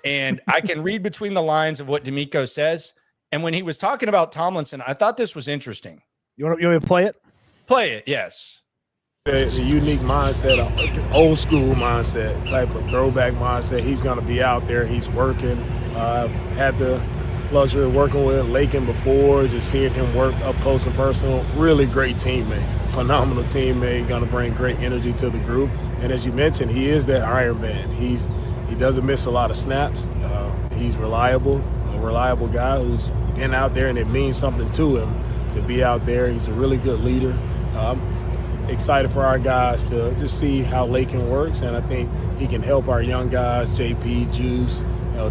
And I can read between the lines of what DeMeco says. And when he was talking about Tomlinson, I thought this was interesting. You want me to play it? Play it, yes. A unique mindset, an old school mindset, type of throwback mindset. He's going to be out there. He's working. I've had the luxury of working with Laken before, just seeing him work up close and personal. Really great teammate, phenomenal teammate, going to bring great energy to the group. And as you mentioned, he is that Iron Man. He doesn't miss a lot of snaps. He's reliable, a reliable guy who's been out there, and it means something to him to be out there. He's a really good leader. Excited for our guys to just see how Laken works, and I think he can help our young guys, JP, Juice,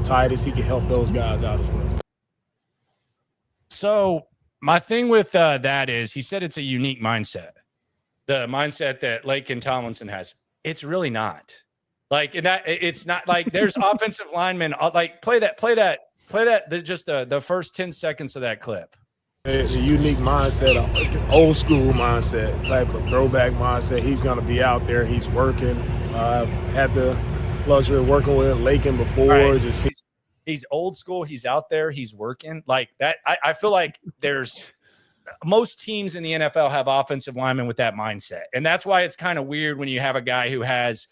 Titus. He can help those guys out as well. So my thing with that is he said it's a unique mindset. The mindset that Laken Tomlinson has. It's really not. Like, and that it's not like there's offensive linemen. Like play that. Just the first 10 seconds of that clip. A unique mindset, an old school mindset, type of throwback mindset. He's going to be out there. He's working. I've had the luxury of working with Laken before. Right. He's old school. He's out there. He's working like that. I feel like there's most teams in the NFL have offensive linemen with that mindset. And that's why it's kind of weird when you have a guy who has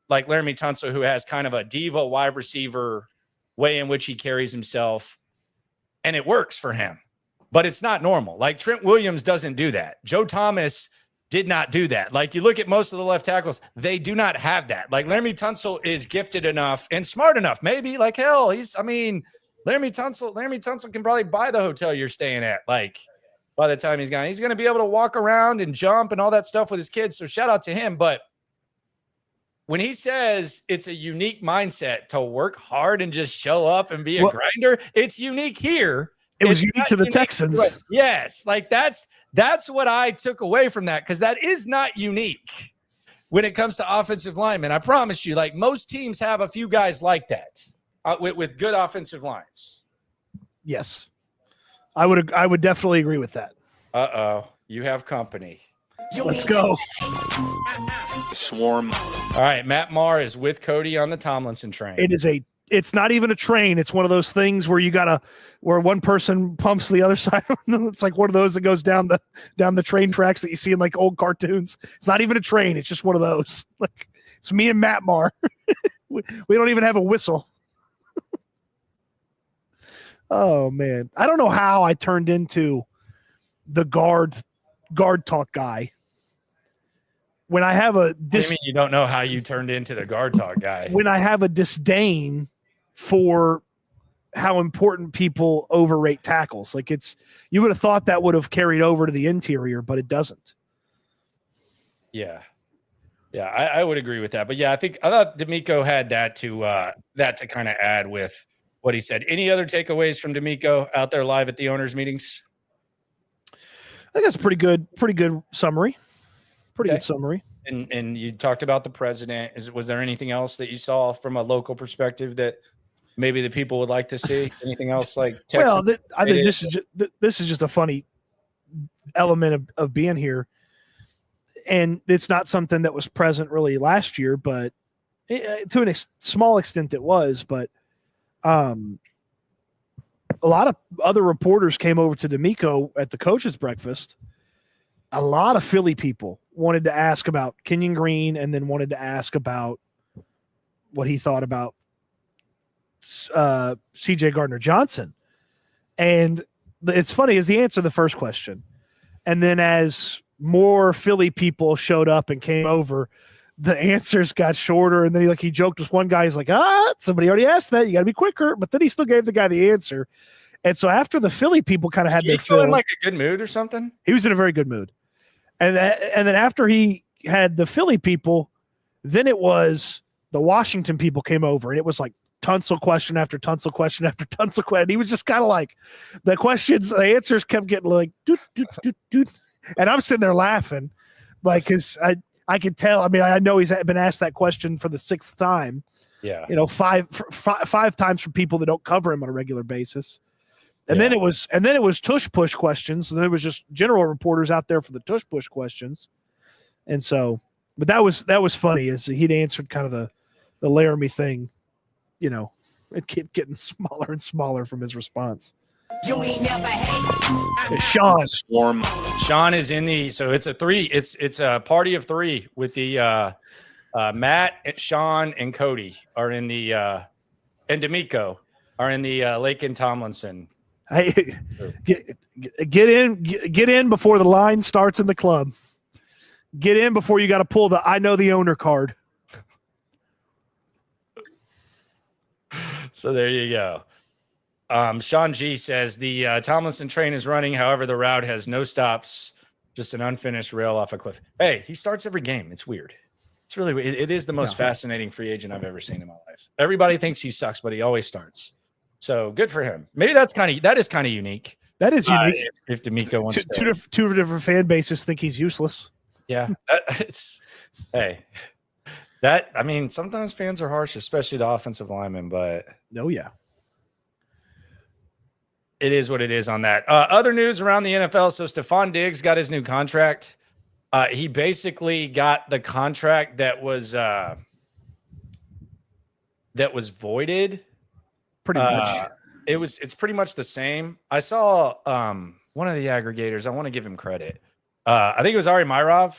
like Laramie Tunsil, who has kind of a diva wide receiver way in which he carries himself. And it works for him. But it's not normal. Like Trent Williams doesn't do that. Joe Thomas did not do that. Like you look at most of the left tackles, they do not have that. Like Laramie Tunsil is gifted enough and smart enough. Maybe like hell, Laramie Tunsil can probably buy the hotel you're staying at. Like by the time he's gone, he's going to be able to walk around and jump and all that stuff with his kids. So shout out to him. But when he says it's a unique mindset to work hard and just show up and be a grinder, it's unique here. It was unique to the Texans. Yes. Like that's what I took away from that. Cause that is not unique when it comes to offensive linemen. I promise you, like most teams have a few guys like that with good offensive lines. Yes. I would definitely agree with that. Uh-oh. You have company. Let's go. Swarm. All right. Matt Marr is with Cody on the Tomlinson train. It's not even a train. It's one of those things where where one person pumps the other side. It's like one of those that goes down the train tracks that you see in like old cartoons. It's not even a train. It's just one of those. Like it's me and Matt Marr. we don't even have a whistle. Oh man. I don't know how I turned into the guard talk guy. When I have What do you mean you don't know how you turned into the guard talk guy? When I have a disdain for how important people overrate tackles. Like you would have thought that would have carried over to the interior, but it doesn't. Yeah. Yeah, I would agree with that. But yeah, I thought DeMeco had that to kind of add with what he said. Any other takeaways from DeMeco out there live at the owners' meetings? I think that's a pretty good summary. Pretty good summary. And you talked about the president. Was there anything else that you saw from a local perspective that maybe the people would like to see? Anything else like Texas? Well, I think this is just a funny element of being here, and it's not something that was present really last year, but to a small extent it was. But a lot of other reporters came over to DeMeco at the coaches' breakfast. A lot of Philly people wanted to ask about Kenyon Green, and then wanted to ask about what he thought about CJ Gardner-Johnson. And it's funny is he answered the first question. And then as more Philly people showed up and came over, the answers got shorter. And then he joked with one guy. He's like, somebody already asked that. You got to be quicker. But then he still gave the guy the answer. And so after the Philly people kind of had their fill, in like a good mood or something? He was in a very good mood. And then after he had the Philly people, then it was the Washington people came over, and it was like Tunsil question after Tunsil question after Tunsil question. He was just kind of like the answers kept getting like, doot, doot, doot, doot. And I'm sitting there laughing, like, because I could tell. I mean, I know he's been asked that question for the 6th time. Yeah, five times from people that don't cover him on a regular basis. And then it was tush push questions, and there was just general reporters out there for the tush push questions. And so, but that was funny, as he'd answered kind of the Laramie thing, it kept getting smaller and smaller from his response. You ain't never hate. Sean Storm. Sean is in the, so it's a 3. It's a party of 3 with the Matt, Sean, and Cody are in the and DeMeco are in the Lake and Tomlinson. Hey, get in before the line starts in the club. Get in before you got to pull the I know the owner card. So there you go. Sean G says the Tomlinson train is running. However, the route has no stops, just an unfinished rail off a cliff. Hey, he starts every game. It's weird. It's really weird. It is the most fascinating free agent I've ever seen in my life. Everybody thinks he sucks, but he always starts. So good for him. Maybe that is kind of unique. That is unique. If DeMeco wants two different fan bases think he's useless. Yeah, sometimes fans are harsh, especially the offensive linemen. But it is what it is on that. Other news around the NFL. So Stephon Diggs got his new contract. He basically got the contract that was voided. Pretty much. It's pretty much the same. I saw one of the aggregators. I want to give him credit. I think it was Ari Myrov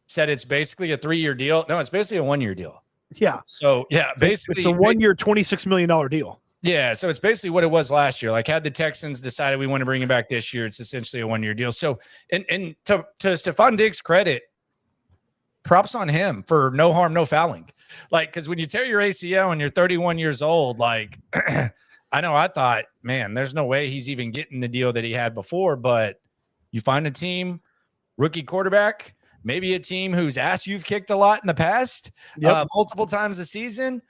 said it's basically a 3-year deal. No, it's basically a 1-year deal. Yeah. So basically it's a 1-year, $26 million deal. Yeah. So it's basically what it was last year. Like, had the Texans decided we want to bring him back this year, it's essentially a 1-year deal. So, and to Stephon Diggs' credit, props on him for no harm, no fouling. Like, because when you tear your ACL and you're 31 years old, like, I know I thought, man, there's no way he's even getting the deal that he had before. But you find a team, rookie quarterback, maybe a team whose ass you've kicked a lot in the past, multiple times a season,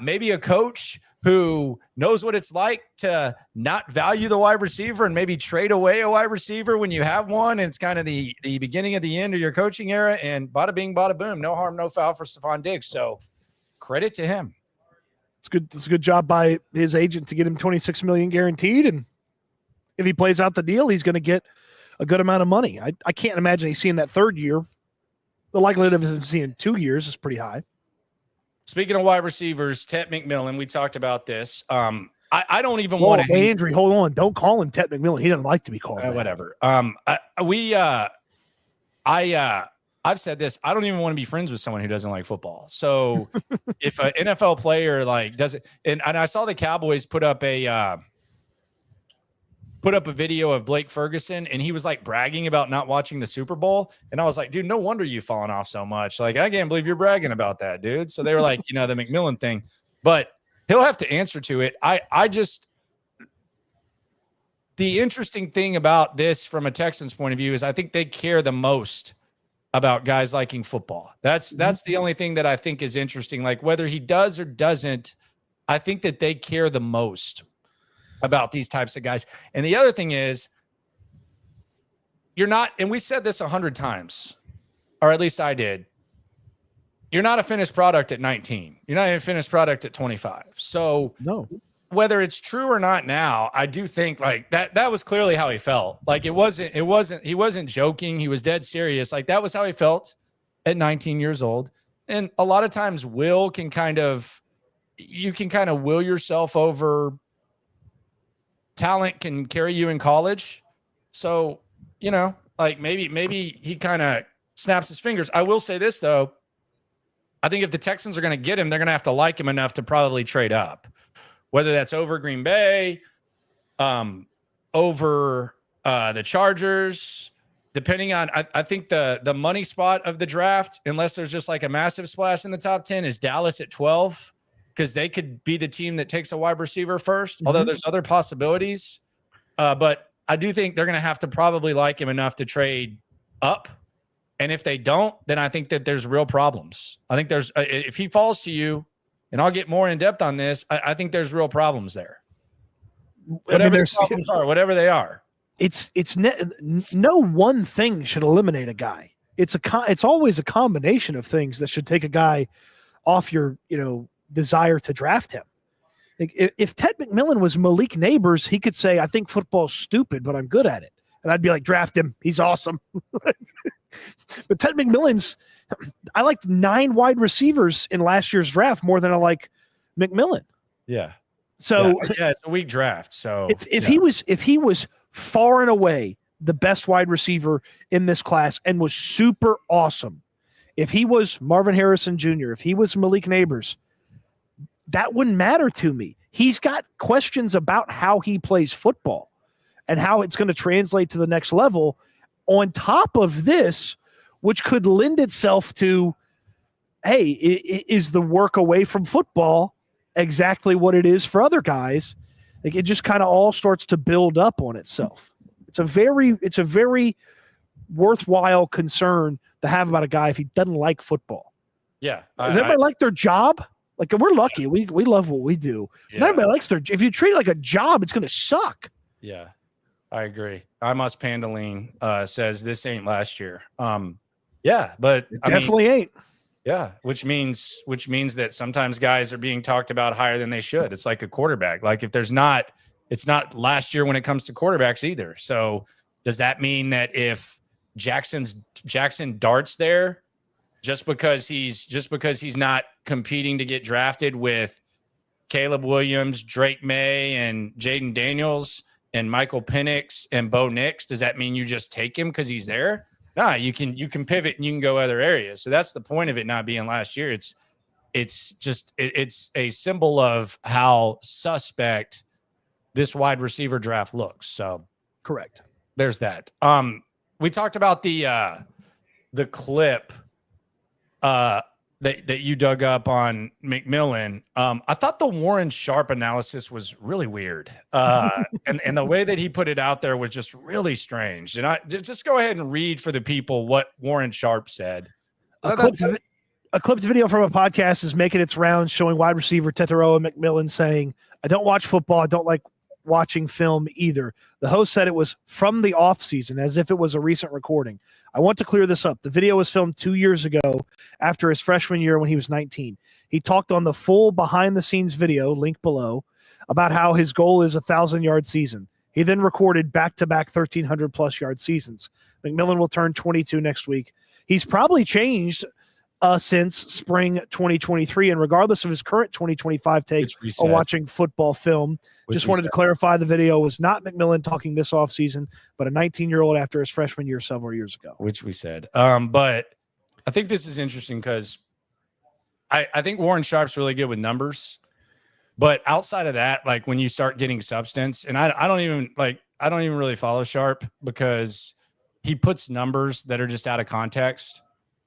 maybe a coach who knows what it's like to not value the wide receiver and maybe trade away a wide receiver when you have one. And it's kind of the beginning of the end of your coaching era, and bada bing, bada boom, no harm, no foul for Stephon Diggs. So credit to him. It's good. It's a good job by his agent to get him $26 million guaranteed. And if he plays out the deal, he's going to get a good amount of money. I can't imagine he's seeing that 3rd year. The likelihood of him seeing 2 years is pretty high. Speaking of wide receivers, Tet McMillan, we talked about this. I don't even want to. Andrew, hold on. Don't call him Tet McMillan. He doesn't like to be called that. Whatever. I've said this. I don't even want to be friends with someone who doesn't like football. So if an NFL player doesn't, and I saw the Cowboys put up a video of Blake Ferguson, and he was like bragging about not watching the Super Bowl. And I was like, dude, no wonder you've fallen off so much. Like, I can't believe you're bragging about that, dude. So they were like, the McMillan thing, but he'll have to answer to it. The interesting thing about this from a Texans point of view is I think they care the most about guys liking football. That's the only thing that I think is interesting. Like, whether he does or doesn't, I think that they care the most about these types of guys. And the other thing is, you're not, and we said this 100 times, or at least I did, you're not a finished product at 19. You're not even a finished product at 25. So No. whether it's true or not now, I do think like that was clearly how he felt. Like he wasn't joking. He was dead serious. Like that was how he felt at 19 years old. And a lot of times you can kind of will yourself over. Talent can carry you in college. So, like maybe he kind of snaps his fingers. I will say this though. I think if the Texans are going to get him, they're going to have to like him enough to probably trade up, whether that's over Green Bay, over the Chargers, depending on, I think the money spot of the draft, unless there's just like a massive splash in the top 10, is Dallas at 12, because they could be the team that takes a wide receiver first, although there's other possibilities. But I do think they're going to have to probably like him enough to trade up. And if they don't, then I think that there's real problems. I think there's, if he falls to you, and I'll get more in depth on this, I think there's real problems there. Whatever the problems are, whatever they are. No one thing should eliminate a guy. It's always a combination of things that should take a guy off your, desire to draft him. Like if Ted McMillan was Malik Neighbors, he could say, I think football's stupid, but I'm good at it. And I'd be like, draft him. He's awesome. But Ted McMillan's, I liked 9 wide receivers in last year's draft more than I like McMillan. Yeah. So yeah, it's a weak draft. So if he was far and away the best wide receiver in this class and was super awesome, if he was Marvin Harrison Jr., if he was Malik Neighbors, that wouldn't matter to me. He's got questions about how he plays football and how it's going to translate to the next level on top of this, which could lend itself to, hey, is the work away from football exactly what it is for other guys? Like it just kind of all starts to build up on itself. It's a very worthwhile concern to have about a guy if he doesn't like football. Yeah. Does everybody like their job? Like we're lucky. We love what we do. Yeah. Not everybody likes if you treat it like a job, it's going to suck. Yeah, I agree. I Must Pandaline says this ain't last year. Yeah, but it definitely ain't. Yeah, which means that sometimes guys are being talked about higher than they should. It's like a quarterback. Like if it's not last year when it comes to quarterbacks either. So does that mean that if Jackson darts there just because he's not competing to get drafted with Caleb Williams, Drake May, and Jaden Daniels and Michael Penix and Bo Nix, does that mean you just take him because he's there? Nah, you can pivot and you can go other areas. So that's the point of it not being last year. It's a symbol of how suspect this wide receiver draft looks. So correct. There's that. We talked about the clip that you dug up on McMillan. I thought the Warren Sharp analysis was really weird. And the way that he put it out there was just really strange. And I just go ahead and read for the people what Warren Sharp said. A clipped video from a podcast is making its rounds showing wide receiver Tetairoa McMillan saying, I don't watch football. I don't like watching film either. The host said it was from the off season, as if it was a recent recording. I want to clear this up. The video was filmed 2 years ago after his freshman year when he was 19. He talked on the full behind the scenes video, link below, about how his goal is 1,000-yard season. He then recorded back-to-back 1,300 plus yard seasons. McMillan will turn 22 next week. He's probably changed since spring 2023, and regardless of his current 2025 take on watching football film, just wanted to clarify the video was not McMillan talking this offseason, but a 19-year-old after his freshman year several years ago. Which we said. But I think this is interesting because I think Warren Sharp's really good with numbers, but outside of that, like when you start getting substance, and I don't even really follow Sharp because he puts numbers that are just out of context.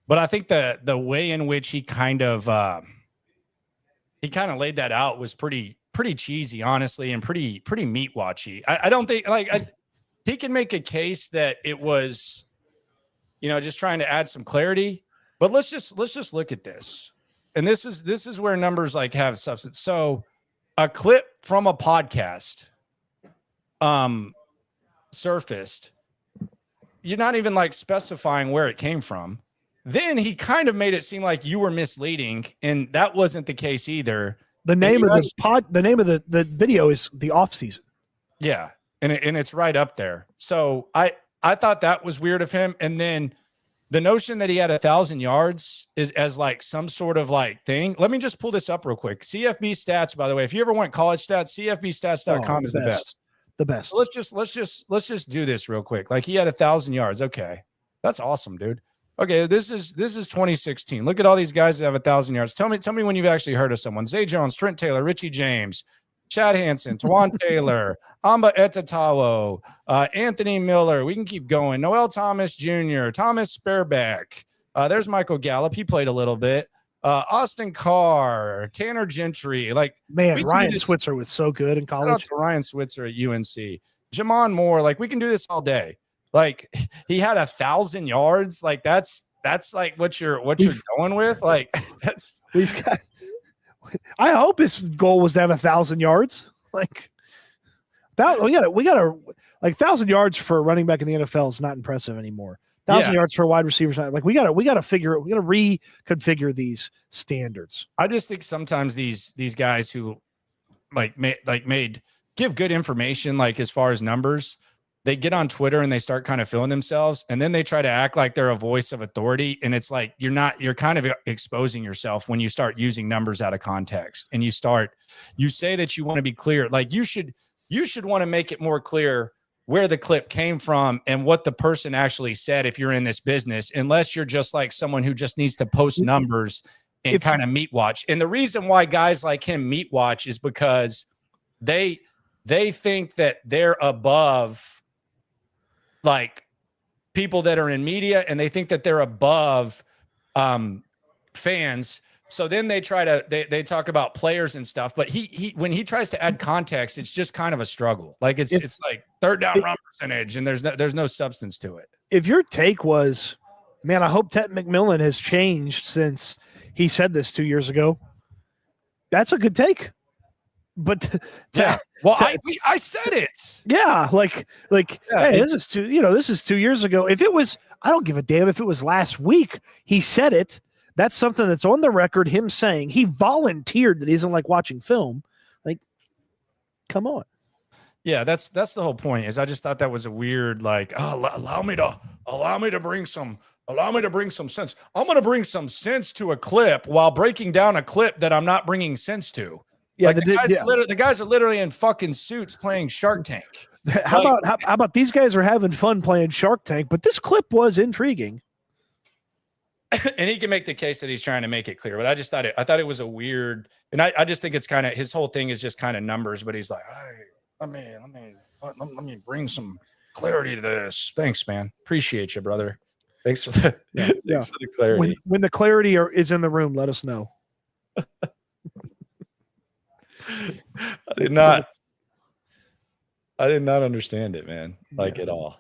But I think the way in which he kind of laid that out was pretty cheesy, honestly, and pretty meat watchy. I don't think he can make a case that it was, just trying to add some clarity. But let's just look at this, and this is where numbers have substance. So a clip from a podcast surfaced. You're not even specifying where it came from. then he kind of made it seem like you were misleading, and that wasn't the case either. The name of the video is The Off Season. Yeah, and it's right up there. So I thought that was weird of him, and then the notion that he had 1,000 yards is as like some sort of like thing. Let me just pull this up real quick. CFB stats, by the way, if you ever want college stats, CFBstats.com is the best. The best. So let's just do this real quick. Like he had 1,000 yards. Okay, that's awesome, dude. Okay, this is 2016. Look at all these guys that have 1,000 yards. Tell me when you've actually heard of someone. Zay Jones, Trent Taylor, Richie James, Chad Hansen, Tawan Taylor, Amba Etatalo, Anthony Miller. We can keep going. Noel Thomas Jr., Thomas Spareback. There's Michael Gallup. He played a little bit. Austin Carr, Tanner Gentry. Like, man, Ryan Switzer was so good in college. Shout out to Ryan Switzer at UNC. Jamon Moore. Like, we can do this all day. Like, he had 1,000 yards. Like, that's like what you're going with. Like, we've got. I hope his goal was to have 1,000 yards. Like that, we got to like 1,000 yards for a running back in the NFL is not impressive anymore. 1,000 yards for a wide receiver, like we got to reconfigure these standards. I just think sometimes these guys who give good information, like as far as numbers, they get on Twitter and they start kind of feeling themselves, and then they try to act like they're a voice of authority. And it's like, you're kind of exposing yourself when you start using numbers out of context, and you say that you want to be clear. Like you should want to make it more clear where the clip came from and what the person actually said if you're in this business, unless you're just like someone who just needs to post numbers and kind of meat watch. And the reason why guys like him meat watch is because they think that they're above like people that are in media, and they think that they're above fans. So then they talk about players and stuff, but he when he tries to add context, it's just kind of a struggle. Like it's like third down run percentage, and there's no substance to it. If your take was, man, I hope Tetairoa McMillan has changed since he said this 2 years ago, that's a good take. But I said it. Yeah, like yeah, hey, this is 2 years ago. If it was, I don't give a damn if it was last week. He said it. That's something that's on the record. Him saying he volunteered that he doesn't like watching film. Like, come on. Yeah, that's the whole point. Is I just thought that was a weird, like, allow me to bring some sense. I'm going to bring some sense to a clip while breaking down a clip that I'm not bringing sense to. Yeah, like the guys are literally in fucking suits playing Shark Tank. How about these guys are having fun playing Shark Tank? But this clip was intriguing. And he can make the case that he's trying to make it clear, but I thought it was a weird, and I just think it's kind of, his whole thing is just kind of numbers, but he's like, hey, let me bring some clarity to this. Thanks, man. Appreciate you, brother. Thanks for the, thanks for the clarity. When the clarity is in the room, let us know. I did not understand it, man. Like at all.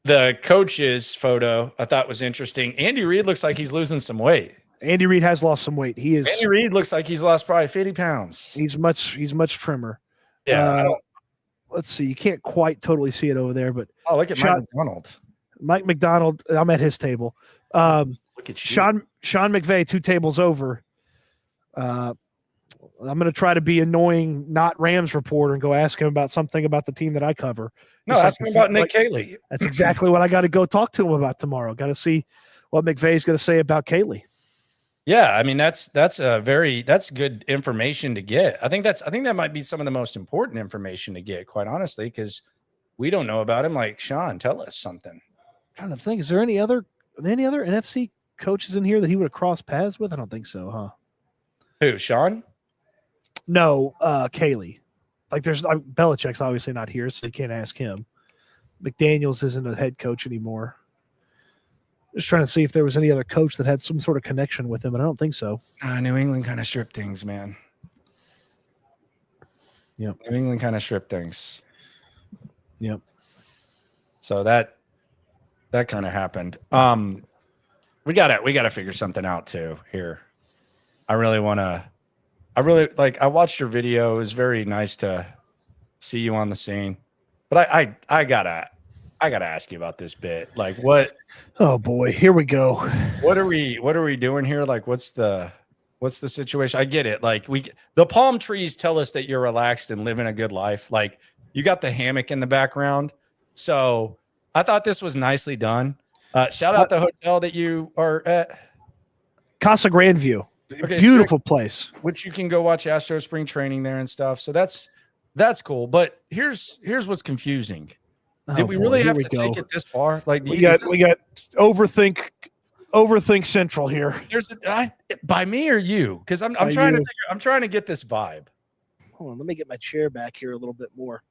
The coach's photo I thought was interesting. Andy Reid looks like he's losing some weight. Andy Reid has lost some weight. Andy Reid looks like he's lost probably 50 pounds. He's much trimmer. Yeah. Let's see. You can't quite totally see it over there, but look at Mike McDonald. Mike McDonald. I'm at his table. Look at you. Sean McVay, 2 tables over. I'm going to try to be annoying, not Rams reporter, and go ask him about something about the team that I cover. No, ask him about Nick Caley. That's exactly what I got to go talk to him about tomorrow. Got to see what McVay's going to say about Caley. Yeah, I mean that's good information to get. I think that might be some of the most important information to get, quite honestly, because we don't know about him. Like, Sean, tell us something. I'm trying to think, is there any other NFC coaches in here that he would have crossed paths with? I don't think so, huh? Who, Sean? No, Caley. Like, there's Belichick's obviously not here, so you can't ask him. McDaniels isn't a head coach anymore. Just trying to see if there was any other coach that had some sort of connection with him, and I don't think so. New England kind of stripped things, man. Yep. New England kind of stripped things. Yep. So that kind of happened. We gotta figure something out too here. I watched your video. It was very nice to see you on the scene, but I I got to ask you about this bit. Like, what? Oh boy, here we go. What are we doing here? Like, what's the situation? I get it. Like, the palm trees tell us that you're relaxed and living a good life. Like, you got the hammock in the background. So I thought this was nicely done. Shout out the hotel that you are at. Casa Grandview. Okay, Beautiful place. Which you can go watch Astro spring training there and stuff. So that's cool. But here's what's confusing. Did we really have to take it this far? Like we got overthink central here. There's by me or you? Because I'm trying to get this vibe. Hold on, let me get my chair back here a little bit more.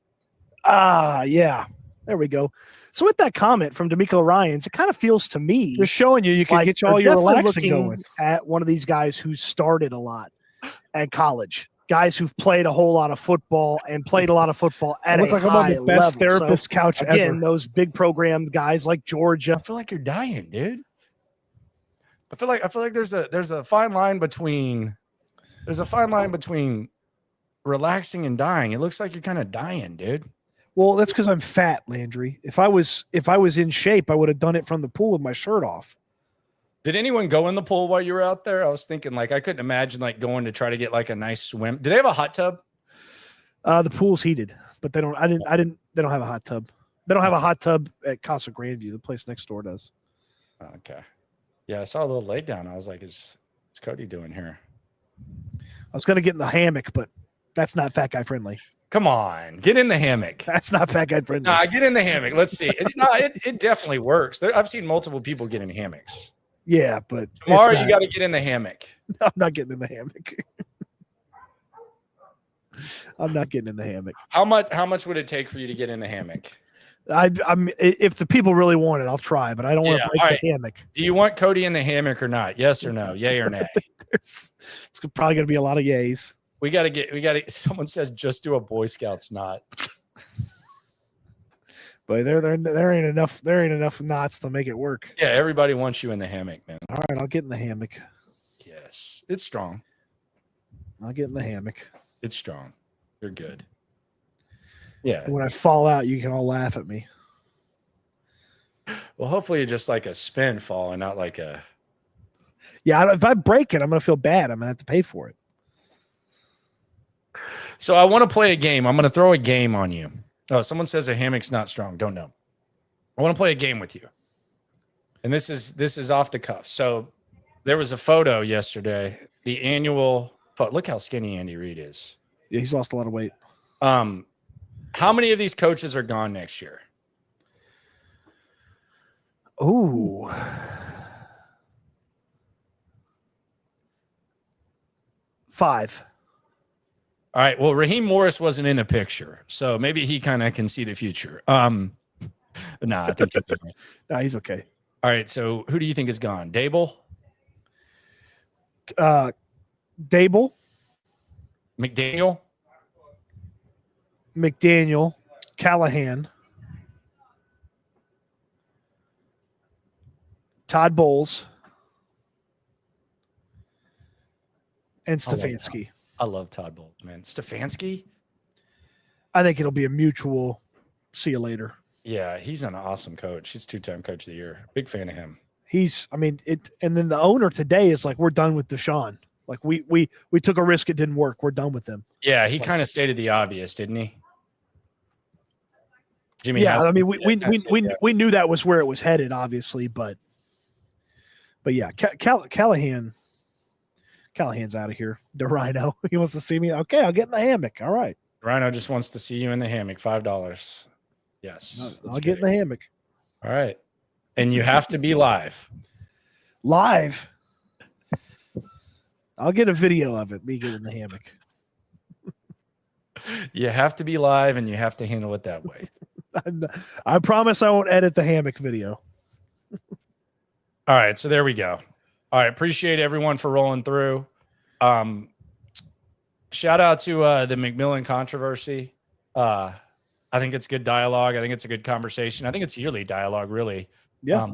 Yeah. There we go. So with that comment from DeMeco Ryans, it kind of feels to me just showing you can like get all your relaxing looking going at one of these guys who started a lot at college. Guys who've played a whole lot of football and played a lot of football at a like high I'm on the best level. therapist couch again, ever. those big program guys like Georgia. I feel like you're dying, dude. I feel like there's a fine line between relaxing and dying. It looks like you're kind of dying, dude. Well, that's because I'm fat, Landry. If I was in shape, I would have done it from the pool with my shirt off. Did anyone go in the pool while you were out there? I was thinking, like, I couldn't imagine like going to try to get like a nice swim. Do they have a hot tub? The pool's heated, but they don't. They don't have a hot tub. They don't have a hot tub at Casa Grandview. The place next door does. Okay. Yeah, I saw a little lay down. I was like, "What's Cody doing here?" I was gonna get in the hammock, but that's not fat guy friendly. Come on, get in the hammock. That's not fat guy friendly. Nah, get in the hammock. Let's see. It definitely works. I've seen multiple people get in hammocks. Yeah, but Tomorrow you got to get in the hammock. No, I'm not getting in the hammock. I'm not getting in the hammock. How much would it take for you to get in the hammock? I'm if the people really want it, I'll try, but I don't want to break the hammock. Do you want Cody in the hammock or not? Yes or no? Yay or nay? It's probably going to be a lot of yays. We got to someone says just do a Boy Scout's knot. But there ain't enough knots to make it work. Yeah, everybody wants you in the hammock, man. All right, I'll get in the hammock. Yes. It's strong. I'll get in the hammock. It's strong. You're good. Yeah. And when I fall out, you can all laugh at me. Well, hopefully it's just like a spin fall and not like a. Yeah, if I break it, I'm going to feel bad. I'm going to have to pay for it. So I want to play a game. I'm going to throw a game on you. Oh, someone says a hammock's not strong. Don't know. I want to play a game with you. And this is off the cuff. So there was a photo yesterday. The annual look how skinny Andy Reid is. Yeah, he's lost a lot of weight. How many of these coaches are gone next year? Ooh. 5. All right. Well, Raheem Morris wasn't in the picture, so maybe he kind of can see the future. Nah, I think He's okay. All right. So who do you think is gone? Dable? Dable? McDaniel? Callahan. Todd Bowles. And Stefanski. I love Todd Bowles, man. Stefanski? I think it'll be a mutual see you later. Yeah, he's an awesome coach. He's 2-time coach of the year. Big fan of him. And then the owner today is like, we're done with Deshaun. Like we took a risk. It didn't work. We're done with them. Yeah, he kind of stated the obvious, didn't he? Jimmy. Yeah, I mean, we knew that was where it was headed, obviously, but yeah, Callahan's out of here. The Rhino, he wants to see me. Okay, I'll get in the hammock. All right. Rhino just wants to see you in the hammock. $5. Yes, I'll get in the hammock. All right, and you have to be live. Live. I'll get a video of it. Me getting in the hammock. You have to be live, and you have to handle it that way. I promise I won't edit the hammock video. All right, so there we go. All right, appreciate everyone for rolling through. Shout out to the McMillan controversy. I think it's good dialogue. I think it's a good conversation. I think it's yearly dialogue, really. Yeah.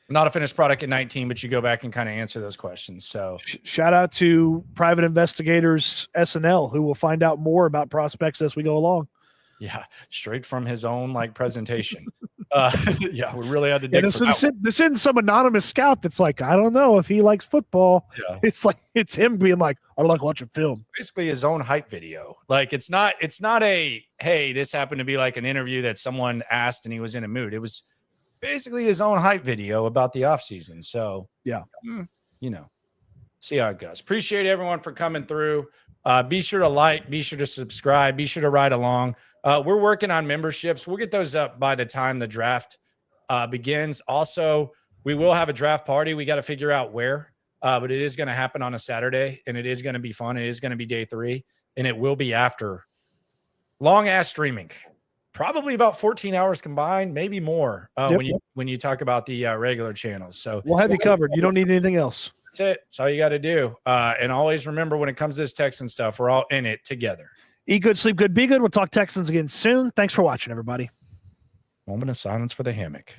Not a finished product at 19, but you go back and kind of answer those questions. So shout out to Private Investigators SNL, who will find out more about prospects as we go along. Yeah, straight from his own like presentation. Yeah, we really had to Yeah, dig for that one. this isn't some anonymous scout that's like, I don't know if he likes football. Yeah. It's like it's him being like, I like watching film. Basically his own hype video. Like it's not a hey, this happened to be like an interview that someone asked and he was in a mood. It was basically his own hype video about the offseason. So yeah, see how it goes. Appreciate everyone for coming through. Be sure to like, be sure to subscribe, be sure to ride along. We're working on memberships. We'll get those up by the time the draft begins. Also, we will have a draft party. We got to figure out where, but it is going to happen on a Saturday, and it is going to be fun. It is going to be day 3, and it will be after long-ass streaming. Probably about 14 hours combined, maybe more when you talk about the regular channels. So we'll have you covered. You don't need anything else. That's it. That's all you got to do. And always remember, when it comes to this Texan stuff, we're all in it together. Eat good, sleep good, be good. We'll talk Texans again soon. Thanks for watching, everybody. Moment of silence for the hammock.